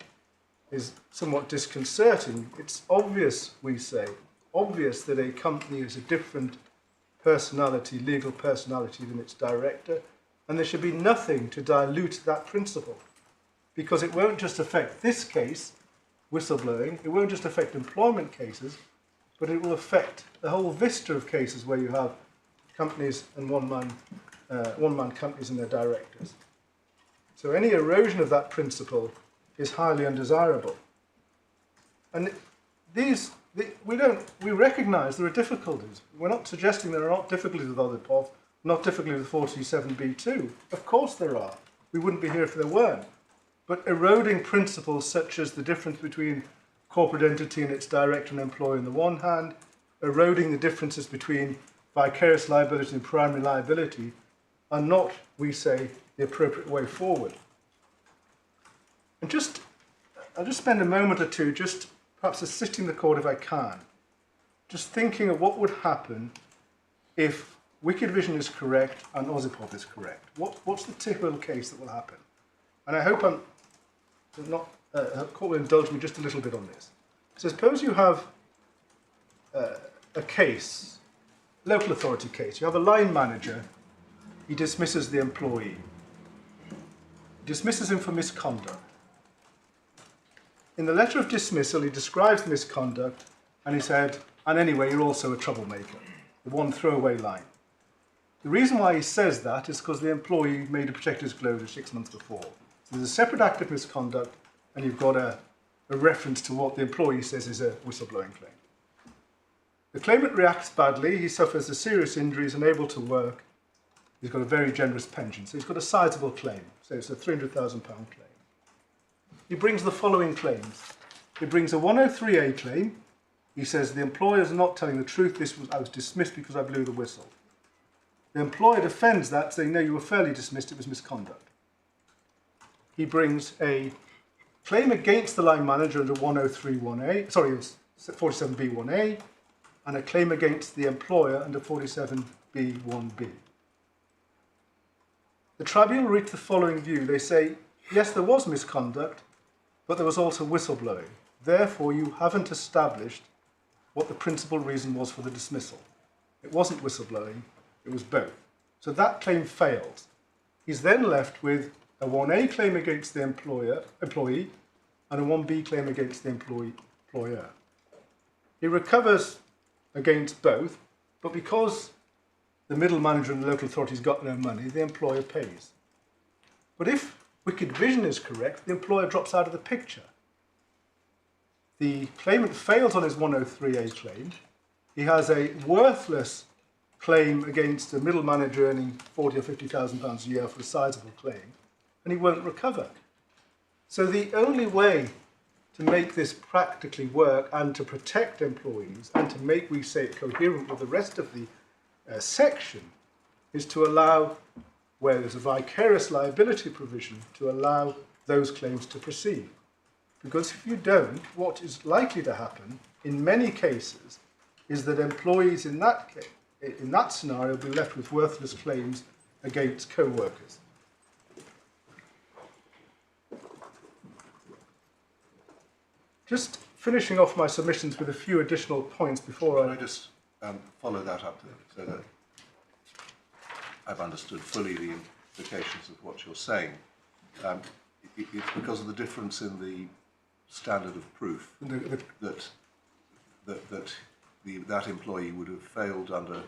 somewhat disconcerting. It's obvious, we say, obvious that a company is a different personality, legal personality than its director, and there should be nothing to dilute that principle, because it won't just affect this case, whistleblowing, it won't just affect employment cases, but it will affect the whole vista of cases where you have companies and one-man companies and their directors. So any erosion of that principle is highly undesirable. And we recognise there are difficulties. We're not suggesting there are not difficulties with OZIPOV, not difficulties with 47B2. Of course there are. We wouldn't be here if there weren't. But eroding principles such as the difference between corporate entity and its director and employee on the one hand, eroding the differences between vicarious liability and primary liability are not, we say, the appropriate way forward. And I'll just spend a moment or two just perhaps assisting the court if I can, just thinking of what would happen if Wicked Vision is correct and OZIPOV is correct. What's the typical case that will happen? And I hope court will indulge me just a little bit on this. So suppose you have a case, local authority case. You have a line manager. He dismisses the employee. He dismisses him for misconduct. In the letter of dismissal, he describes the misconduct and he said, and anyway, you're also a troublemaker. The one throwaway line. The reason why he says that is because the employee made a protected disclosure 6 months before. So there's a separate act of misconduct and you've got a reference to what the employee says is a whistleblowing claim. The claimant reacts badly, he suffers a serious injury, he's unable to work, he's got a very generous pension, so he's got a sizable claim, so it's a £300,000 claim. He brings the following claims. He brings a 103A claim. He says the employer is not telling the truth, I was dismissed because I blew the whistle. The employer defends that, saying no, you were fairly dismissed, it was misconduct. He brings a claim against the line manager under 103.1a, sorry, it was 47B1a, and a claim against the employer under 47B1b. The tribunal reached the following view. They say, yes, there was misconduct, but there was also whistleblowing. Therefore, you haven't established what the principal reason was for the dismissal. It wasn't whistleblowing, it was both. So that claim fails. He's then left with a 1A claim against the employee and a 1B claim against the employer. He recovers against both, but because the middle manager and the local authority's got no money, the employer pays. But if Wicked Vision is correct, the employer drops out of the picture. The claimant fails on his 103A claim. He has a worthless claim against a middle manager earning £40,000 or £50,000 a year for a sizable claim, and he won't recover. So the only way to make this practically work and to protect employees and to make, we say, it coherent with the rest of the section is to allow, where there's a vicarious liability provision, to allow those claims to proceed. Because if you don't, what is likely to happen in many cases is that employees in that scenario will be left with worthless claims against co-workers. Just finishing off my submissions with a few additional points before Can I just follow that up so that I've understood fully the implications of what you're saying. It's because of the difference in the standard of proof that employee would have failed under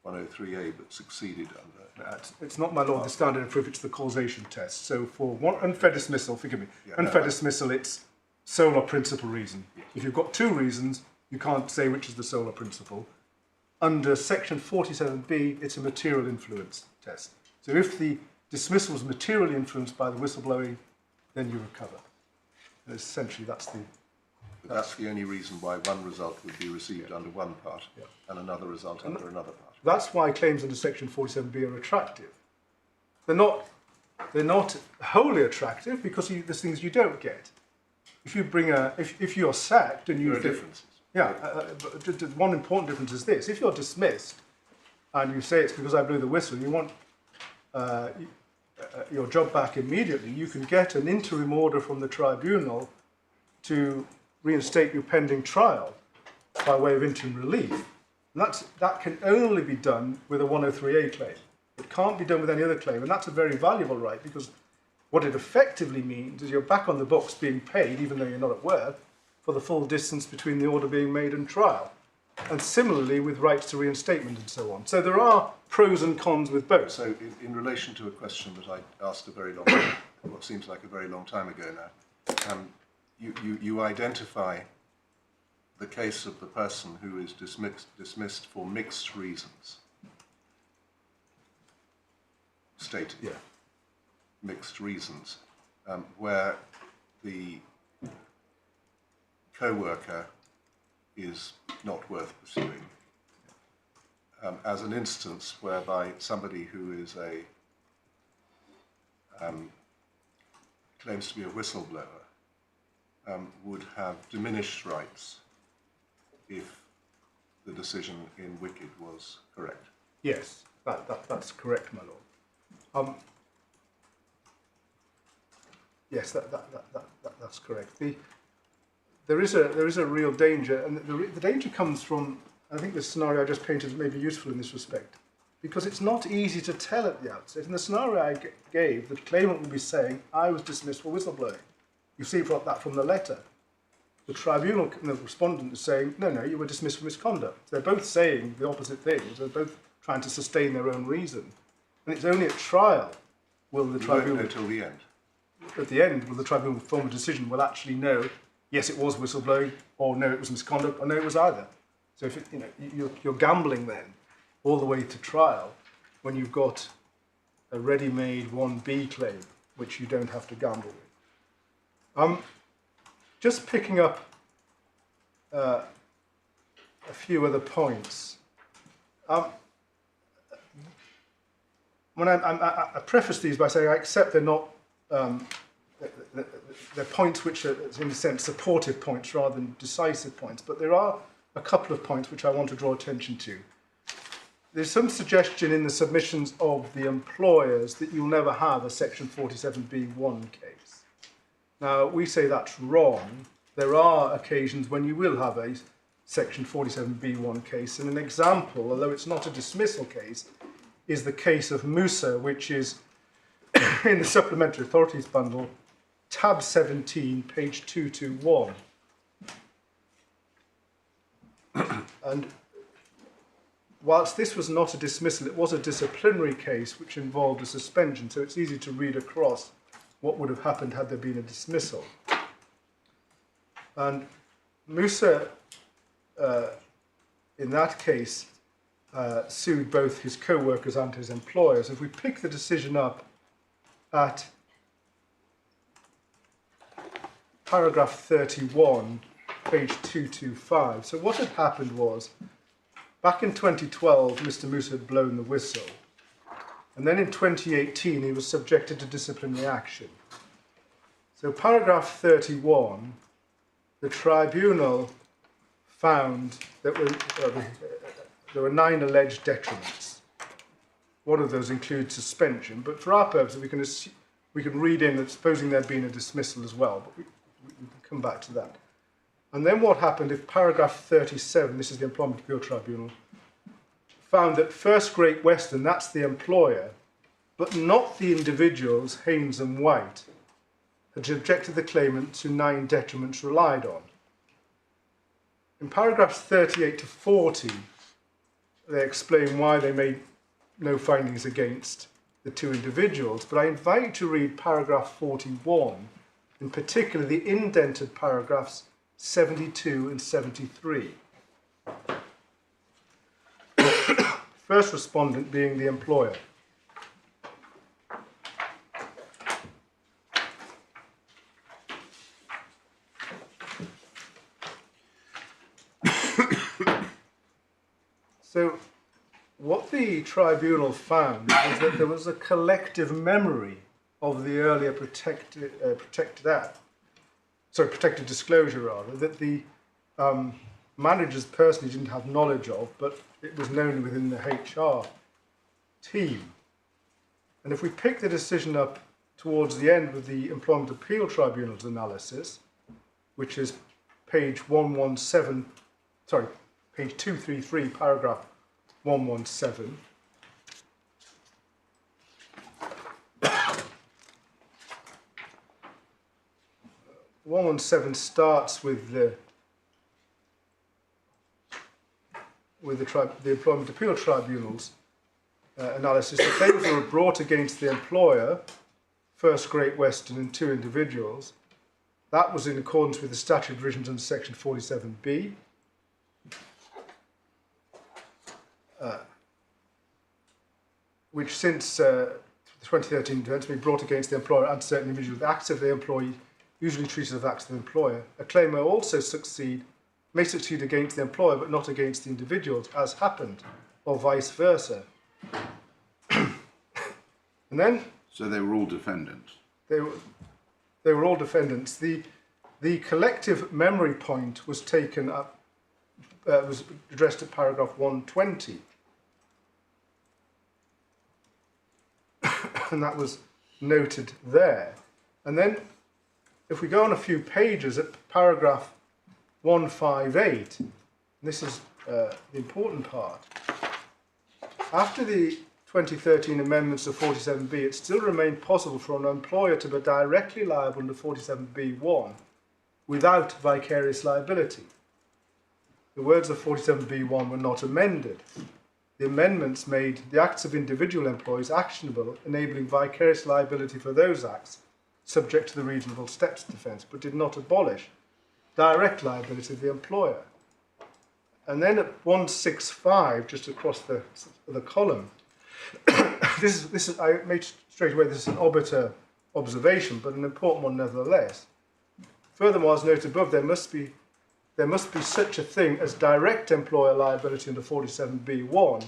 103A but succeeded under... It's not, my lord, the standard of proof, it's the causation test. So for one unfair dismissal, forgive me, dismissal, it's sole or principal reason. Yes. If you've got two reasons, you can't say which is the sole or principal. Under section 47B, it's a material influence test. So if the dismissal was materially influenced by the whistleblowing, then you recover. And essentially, that's the only reason why one result would be received under one part and another result under another part. That's why claims under section 47B are attractive. They're not wholly attractive because there's things you don't get. If you bring if you're sacked and you... There are differences. Yeah, but one important difference is this. If you're dismissed and you say it's because I blew the whistle, you want your job back immediately, you can get an interim order from the tribunal to reinstate your pending trial by way of interim relief. And that can only be done with a 103A claim. It can't be done with any other claim, and that's a very valuable right because what it effectively means is you're back on the books being paid, even though you're not at work, for the full distance between the order being made and trial. And similarly with rights to reinstatement and so on. So there are pros and cons with both. So in relation to a question that I asked what seems like a very long time ago now, you identify the case of the person who is dismissed for mixed reasons. Stated. Yeah. Mixed reasons, where the co-worker is not worth pursuing. As an instance whereby somebody who is claims to be a whistleblower would have diminished rights if the decision in Wicked was correct. Yes, that's correct, my lord. Yes, that's correct. There is a real danger, and the danger comes from, I think the scenario I just painted may be useful in this respect, because it's not easy to tell at the outset. In the scenario I gave, the claimant will be saying, I was dismissed for whistleblowing. You see that from the letter. The tribunal, the respondent is saying, no, you were dismissed for misconduct. They're both saying the opposite things. They're both trying to sustain their own reason. And it's only at trial will the tribunal... Until the end. At the end, will the tribunal form a decision, will actually know, yes, it was whistleblowing, or no, it was misconduct, or no, it was either. So if you're gambling then, all the way to trial, when you've got a ready-made 1B claim, which you don't have to gamble with. Just picking up a few other points. When I preface these by saying I accept they're not they're points which are, in a sense, supportive points rather than decisive points, but there are a couple of points which I want to draw attention to. There's some suggestion in the submissions of the employers that you'll never have a Section 47B1 case. Now, we say that's wrong. There are occasions when you will have a Section 47B1 case, and an example, although it's not a dismissal case, is the case of Musa, which is in the Supplementary Authorities Bundle, tab 17, page 221. And whilst this was not a dismissal, it was a disciplinary case which involved a suspension, so it's easy to read across what would have happened had there been a dismissal. And Musa, in that case, sued both his co-workers and his employers. If we pick the decision up at paragraph 31, page 225. So what had happened was, back in 2012, Mr. Musa had blown the whistle. And then in 2018, he was subjected to disciplinary action. So paragraph 31, the tribunal found that there were 9 alleged detriments. One of those includes suspension, but for our purposes, we can read in that supposing there'd been a dismissal as well, but we can come back to that. And then what happened if paragraph 37, this is the Employment Appeals Tribunal, found that First Great Western, that's the employer, but not the individuals, Haynes and White, had subjected the claimant to 9 detriments relied on. In paragraphs 38 to 40, they explain why they made no findings against the 2 individuals, but I invite you to read paragraph 41, in particular the indented paragraphs 72 and 73. First respondent being the employer. So, what the tribunal found is that there was a collective memory of the earlier protected disclosure rather, that the managers personally didn't have knowledge of, but it was known within the HR team. And if we pick the decision up towards the end with the Employment Appeals Tribunal's analysis, which is page 233, paragraph 117. Starts with the Employment Appeals Tribunal's analysis. The claims that were brought against the employer, First Great Western, and 2 individuals. That was in accordance with the statutory provisions under Section 47B. which since 2013 events been brought against the employer and certain individuals, the acts of the employee usually treated as acts of the employer. A claim may also may succeed against the employer but not against the individuals, as happened, or vice versa. And then... So they were all defendants? They were all defendants. The collective memory point was taken up, was addressed at paragraph 120. And that was noted there. And then, if we go on a few pages at paragraph 158, and this is the important part. After the 2013 amendments to 47B, it still remained possible for an employer to be directly liable under 47B1 without vicarious liability. The words of 47B1 were not amended. The amendments made the acts of individual employees actionable, enabling vicarious liability for those acts subject to the reasonable steps defence, but did not abolish direct liability of the employer. And then at 165, just across the column, this is I made straight away this is an obiter observation, but an important one nevertheless. Furthermore, as noted above, there must be such a thing as direct employer liability under 47B1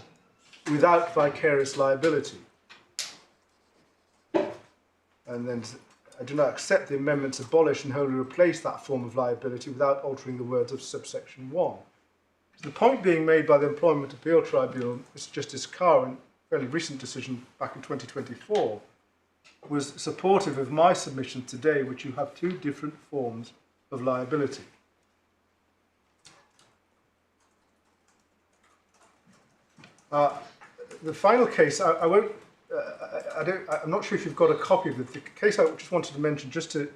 without vicarious liability. And then I do not accept the amendments abolish and wholly replace that form of liability without altering the words of subsection 1. So the point being made by the Employment Appeals Tribunal, Mr. Justice Carr, in a fairly recent decision back in 2024, was supportive of my submission today, which you have two different forms of liability. The final case, I won't. I'm not sure if you've got a copy of it. The case I just wanted to mention, just to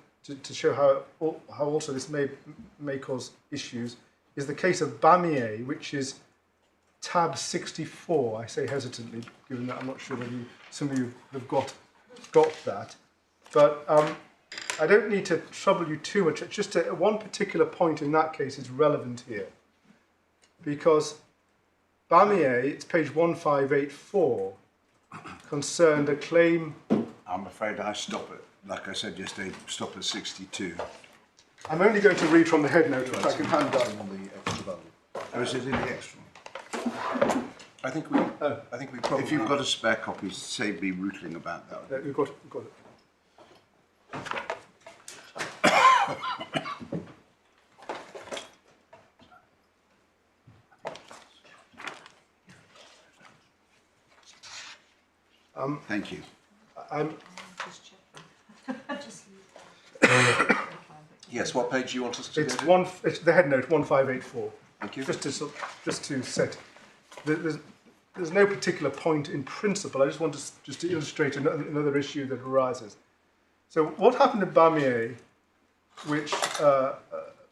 show how also this may cause issues, is the case of Bamier, which is tab 64. I say hesitantly, given that I'm not sure whether some of you have got that. But I don't need to trouble you too much. Just one particular point in that case is relevant here, because Bamier, it's page 1584, concerned a claim. I'm afraid I stop it. Like I said yesterday, stop at 62. I'm only going to read from the head note, which I can hand down. On the extra bundle. Oh, is it in the extra one? I think we probably. If you've got a spare copy, save me rootling about that. We've got it. Thank you. I'm Just Yes, what page do you want us to It's go to? It's the head note 1584. Thank you. Just to set. There's no particular point in principle. I just want to illustrate another issue that arises. So what happened in Bamier, which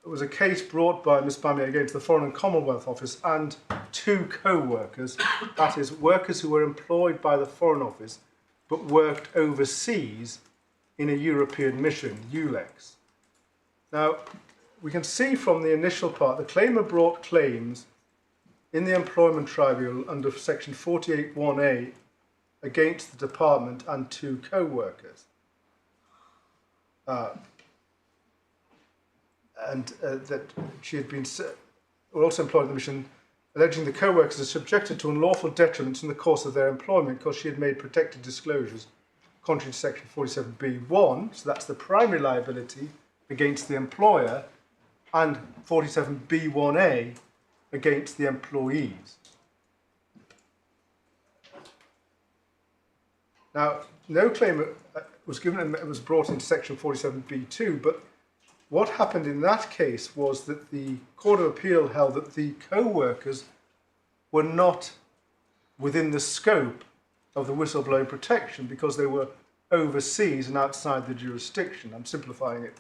was a case brought by Miss Bamier against the Foreign and Commonwealth Office and two co-workers, that is, workers who were employed by the Foreign Office but worked overseas in a European mission, ULEX. Now, we can see from the initial part, the claimant brought claims in the Employment Tribunal under section 48(1)A against the department and two co-workers. That she had been also employed in the mission, alleging the co-workers are subjected to unlawful detriments in the course of their employment because she had made protected disclosures contrary to section 47B1, so that's the primary liability against the employer, and 47B1A against the employees. Now, no claim was given and it was brought into section 47B2, but what happened in that case was that the Court of Appeal held that the co-workers were not within the scope of the whistleblowing protection because they were overseas and outside the jurisdiction. I'm simplifying it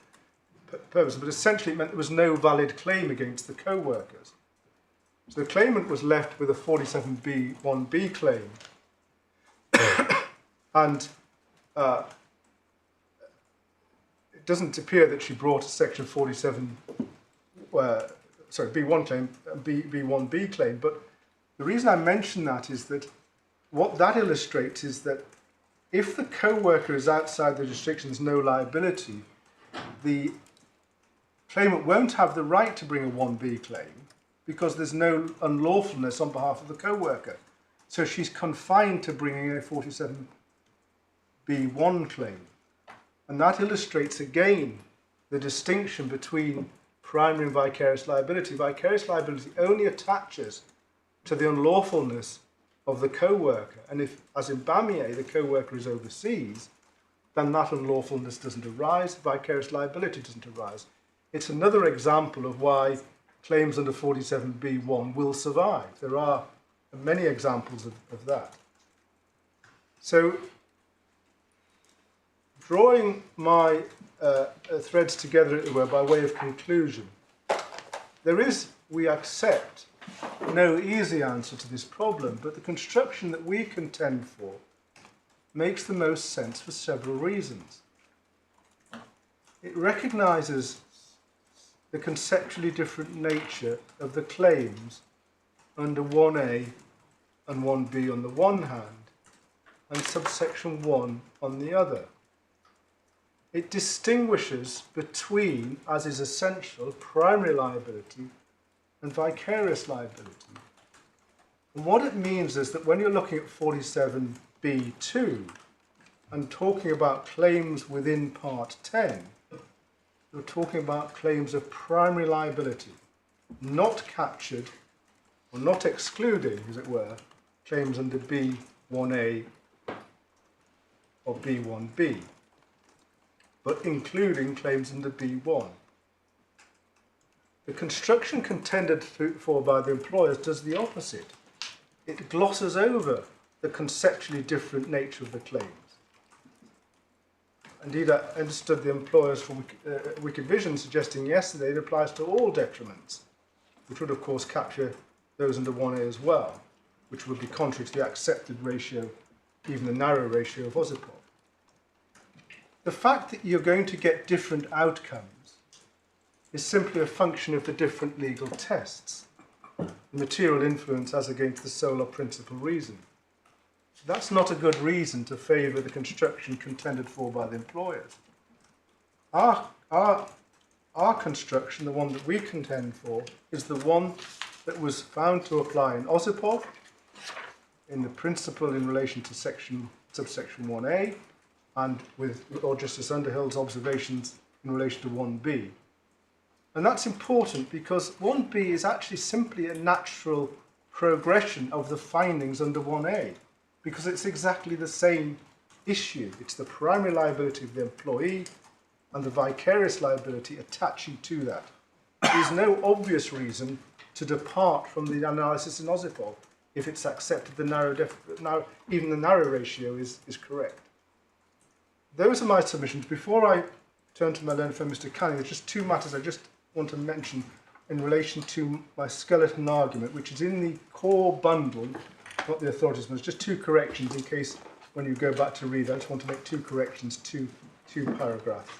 purposely, but essentially it meant there was no valid claim against the co-workers. So the claimant was left with a 47B1B claim, and it doesn't appear that she brought a section 47, B1 claim, B1B claim, but The reason I mention that is that what that illustrates is that if the co-worker is outside the restrictions, no liability, the claimant won't have the right to bring a 1B claim because there's no unlawfulness on behalf of the co-worker. So she's confined to bringing a 47B1 claim. And that illustrates again the distinction between primary and vicarious liability. Vicarious liability only attaches to the unlawfulness of the co-worker. And if, as in Bamier, the co-worker is overseas, then that unlawfulness doesn't arise, vicarious liability doesn't arise. It's another example of why claims under 47B1 will survive. There are many examples of that. So, drawing my threads together, as it were, by way of conclusion, there is, we accept, no easy answer to this problem, but the construction that we contend for makes the most sense for several reasons. It recognises the conceptually different nature of the claims under 1A and 1B on the one hand, and subsection 1 on the other. It distinguishes between, as is essential, primary liability and vicarious liability. And what it means is that when you're looking at 47B2 and talking about claims within Part 10, you're talking about claims of primary liability, not captured or not excluding, as it were, claims under B1A or B1B, but including claims under B1. The construction contended for by the employers does the opposite. It glosses over the conceptually different nature of the claims. Indeed, I understood the employers from Wicked Vision suggesting yesterday it applies to all detriments, which would of course capture those under 1A as well, which would be contrary to the accepted ratio, even the narrow ratio of Osipov. The fact that you're going to get different outcomes is simply a function of the different legal tests, the material influence as against the sole or principal reason. That's not a good reason to favour the construction contended for by the employers. Our construction, the one that we contend for, is the one that was found to apply in Osipov, in the principle in relation to subsection 1A, and with Lord Justice Underhill's observations in relation to 1B. And that's important because 1B is actually simply a natural progression of the findings under 1A, because it's exactly the same issue. It's the primary liability of the employee and the vicarious liability attaching to that. There's no obvious reason to depart from the analysis in Osipov if it's accepted even the narrow ratio is correct. Those are my submissions. Before I turn to my learned friend Mr. Canning, there's just two matters I just want to mention in relation to my skeleton argument, which is in the core bundle, not the authorities, but it's just two corrections in case when you go back to read. I just want to make two corrections to two paragraphs.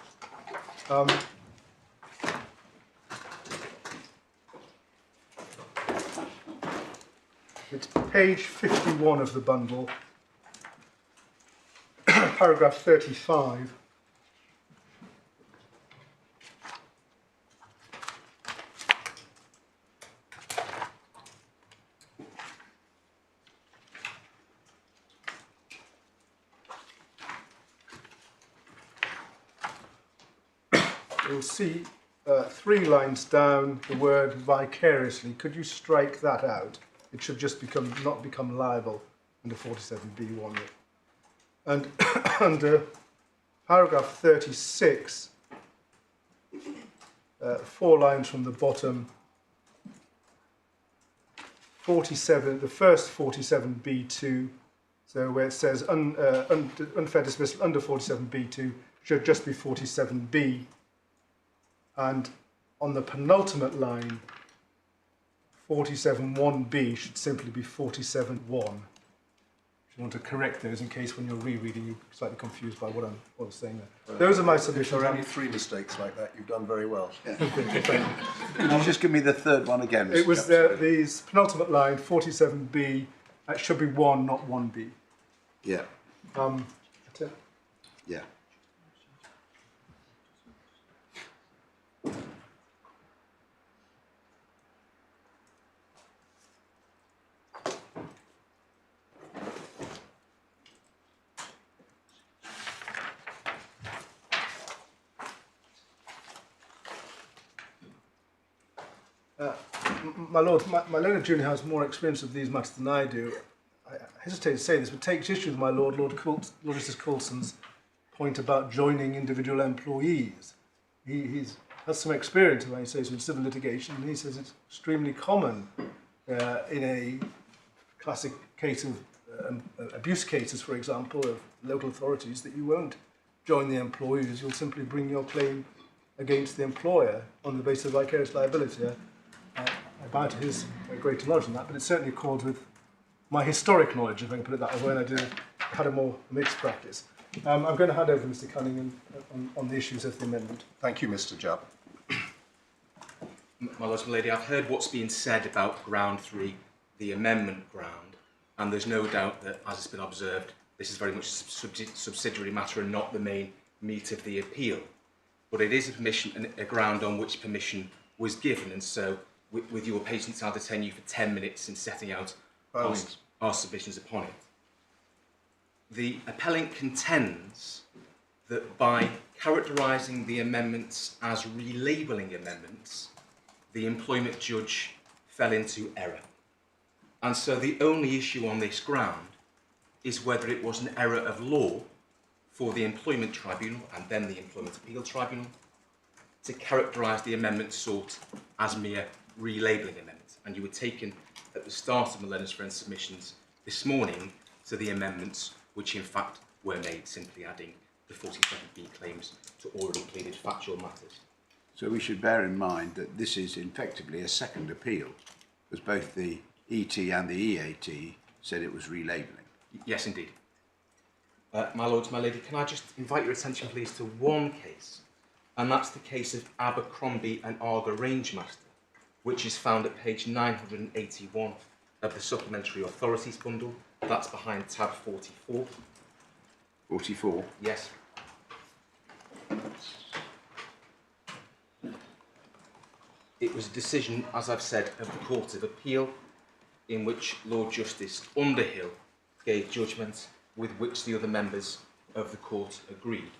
It's page 51 of the bundle, paragraph 35. You'll see 3 lines down the word vicariously. Could you strike that out? It should just not become liable under 47B1. And under paragraph 36, 4 lines from the bottom, 47, the first 47B2, so where it says unfair dismissal under 47B2 should just be 47B. And on the penultimate line, 47.1b should simply be 47.1, which you want to correct those in case when you're rereading you're slightly confused by what I was saying there. Those are my If submissions. there are only 3 mistakes like that, you've done very well. Could you just give me the third one again? It Mr. was Chappell? the penultimate line, 47B. That should be 1, not 1B. Yeah, That's it. yeah. My lord, my learned junior has more experience of these matters than I do. I hesitate to say this, but takes issue with my lord, Lord Justice Coulson's point about joining individual employees. He's has some experience, when he says, in civil litigation, and he says it's extremely common in a classic case of abuse cases, for example, of local authorities, that you won't join the employees, you'll simply bring your claim against the employer on the basis of vicarious liability. I bow to his greater knowledge on that, but it certainly accords with my historic knowledge, if I can put it that way, when I had a more mixed practice. I'm going to hand over to Mr. Cunningham on the issues of the amendment. Thank you, Mr. Jubb. My lords and lady, I've heard what's been said about ground 3, the amendment ground, and there's no doubt that, as has been observed, this is very much a subsidiary matter and not the main meat of the appeal. But it is a ground on which permission was given, and so with your patience, I'll detain you for 10 minutes in setting out our submissions upon it. The appellant contends that by characterising the amendments as relabelling amendments, the employment judge fell into error. And so the only issue on this ground is whether it was an error of law for the Employment Tribunal and then the Employment Appeals Tribunal to characterise the amendments sought as mere relabelling amendments. And you were taken at the start of Milena's friend's submissions this morning to the amendments which in fact were made, simply adding the 47B claims to already pleaded factual matters. So we should bear in mind that this is effectively a second appeal, because both the ET and the EAT said it was relabelling. Yes, indeed. My lords, my lady, can I just invite your attention, please, to one case, and that's the case of Abercrombie and Arger Rangemaster, which is found at page 981 of the Supplementary Authorities bundle. That's behind tab 44. 44? Yes. It was a decision, as I've said, of the Court of Appeal, in which Lord Justice Underhill gave judgment with which the other members of the court agreed.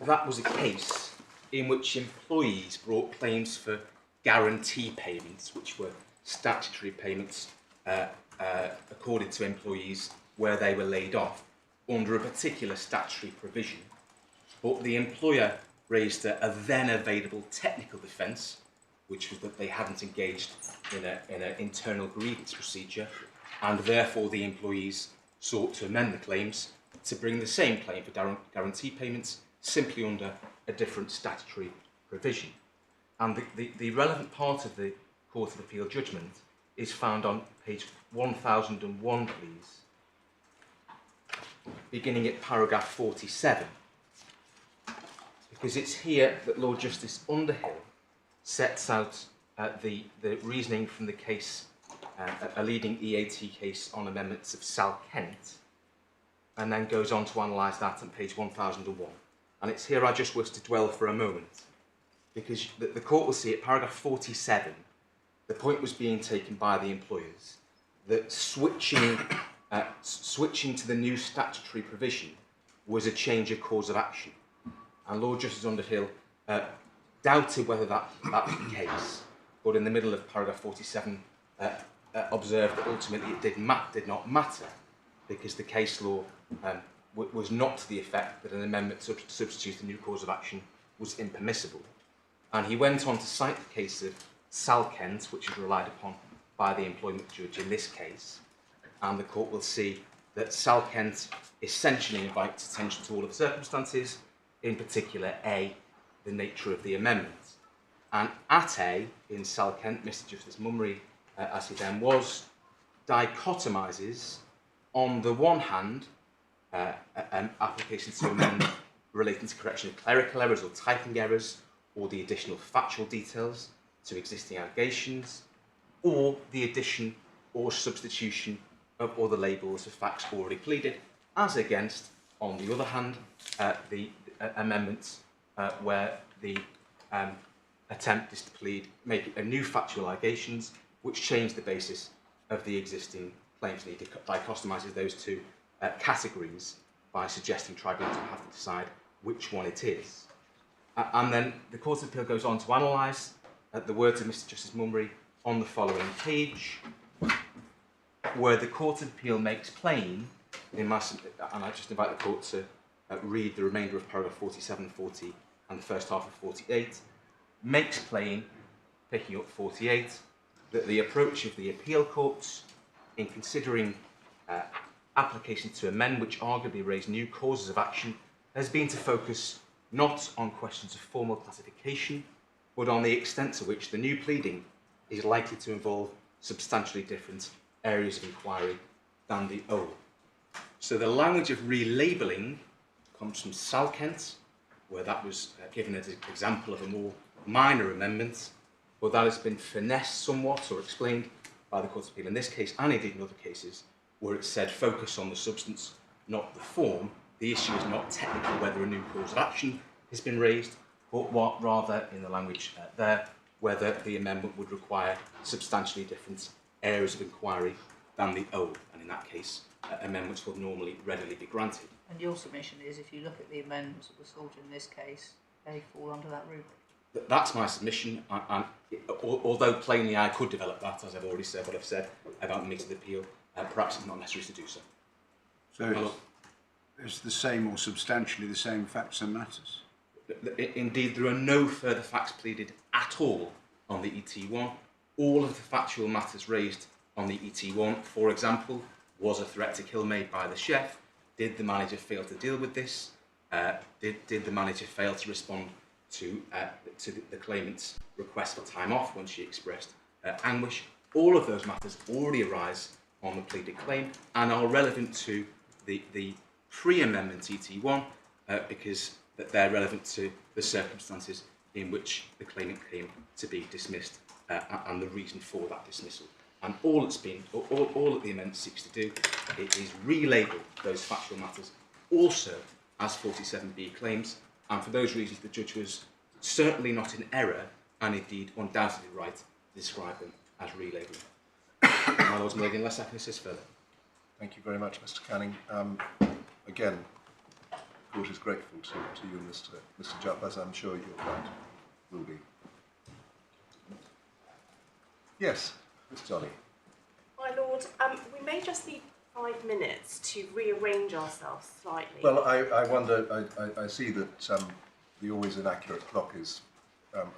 That was a case in which employees brought claims for guarantee payments, which were statutory payments accorded to employees where they were laid off under a particular statutory provision. But the employer raised a then available technical defence, which was that they hadn't engaged in an internal grievance procedure, and therefore the employees sought to amend the claims to bring the same claim for guarantee payments simply under a different statutory provision. And the relevant part of the Court of Appeal judgment is found on page 1001, please, beginning at paragraph 47, because it's here that Lord Justice Underhill sets out the reasoning from the case, a leading EAT case on amendments of Sal Kent, and then goes on to analyse that on page 1001. And it's here I just wish to dwell for a moment, because the court will see at paragraph 47, the point was being taken by the employers that switching to the new statutory provision was a change of cause of action. And Lord Justice Underhill doubted whether that was the case, but in the middle of paragraph 47 observed that ultimately it did not matter, because the case law was not to the effect that an amendment to substitute a new cause of action was impermissible. And he went on to cite the case of Sal Kent, which was relied upon by the employment judge in this case, and the court will see that Sal Kent essentially invites attention to all of the circumstances, in particular A, the nature of the amendment. And at A, in Sal Kent, Mr. Justice Mummery, as he then was, dichotomises, on the one hand, applications to amend relating to correction of clerical errors or typing errors, or the additional factual details to existing allegations, or the addition or substitution of other labels of facts already pleaded, as against, on the other hand, the amendments where the attempt is to plead, make a new factual allegations which change the basis of the existing claims. And he dichotomises those two categories by suggesting tribunals will have to decide which one it is. And then the Court of Appeal goes on to analyse the words of Mr. Justice Mummery on the following page, where the Court of Appeal makes plain, and I just invite the Court to read the remainder of paragraph 47, 40 and the first half of 48, makes plain, picking up 48, that the approach of the appeal courts in considering applications to amend which arguably raise new causes of action has been to focus not on questions of formal classification, but on the extent to which the new pleading is likely to involve substantially different areas of inquiry than the old. So the language of relabelling comes from Sal Kent, where that was given as an example of a more minor amendment, but that has been finessed somewhat or explained by the Court of Appeal in this case, and indeed in other cases, where it said focus on the substance, not the form. The issue is not technically whether a new cause of action has been raised, but what rather, in the language there, whether the amendment would require substantially different areas of inquiry than the old, and in that case, amendments would normally readily be granted. And your submission is, if you look at the amendments that were sought in this case, they fall under that rubric. That's my submission, and although plainly I could develop that, as I've already said what I've said about the meat of the appeal, perhaps it's not necessary to do so. So it's the same or substantially the same facts and matters? Indeed, there are no further facts pleaded at all on the ET1. All of the factual matters raised on the ET1, for example, was a threat to kill made by the chef. Did the manager fail to deal with this? Did the manager fail to respond to the claimant's request for time off when she expressed anguish? All of those matters already arise on the pleaded claim and are relevant to the pre-amendment ET1 because they're relevant to the circumstances in which the claimant came to be dismissed and the reason for that dismissal. And all that the amendment seeks to do is relabel those factual matters also as 47B claims, and for those reasons the judge was certainly not in error and indeed undoubtedly right to describe them as relabelling. My Lord's Milligan, unless I can assist further. Thank you very much, Mr. Canning. Again, the Court is grateful to you, Mr. Jupp, as I'm sure your client will be. Yes, Ms. Johnny. My Lord, we may just need 5 minutes to rearrange ourselves slightly. Well, I wonder, I see that the always inaccurate clock is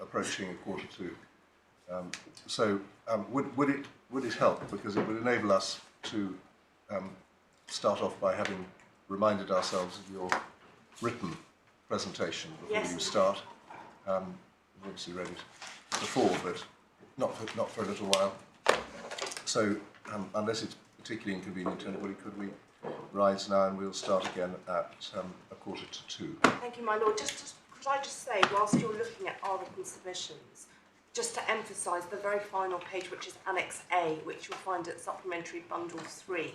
approaching 1:45. So would it help, because it would enable us to start off by having reminded ourselves of your written presentation before you start. We've obviously read it before, but not for a little while. So unless it's particularly inconvenient, anybody, could we rise now and we'll start again at 1:45. Thank you, my Lord. Could I just say, whilst you're looking at our written submissions, just to emphasise the very final page, which is Annex A, which you'll find at Supplementary Bundle 3.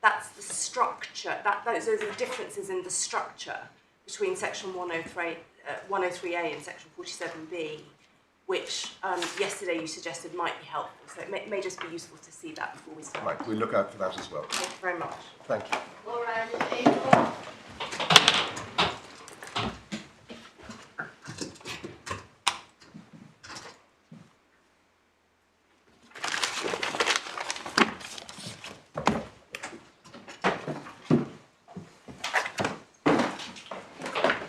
That's the structure. Those are the differences in the structure between Section 103A and Section 47B, which yesterday you suggested might be helpful. So it may just be useful to see that before we start. Right, we'll look out for that as well. Thank you very much. Thank you. All rise in favour.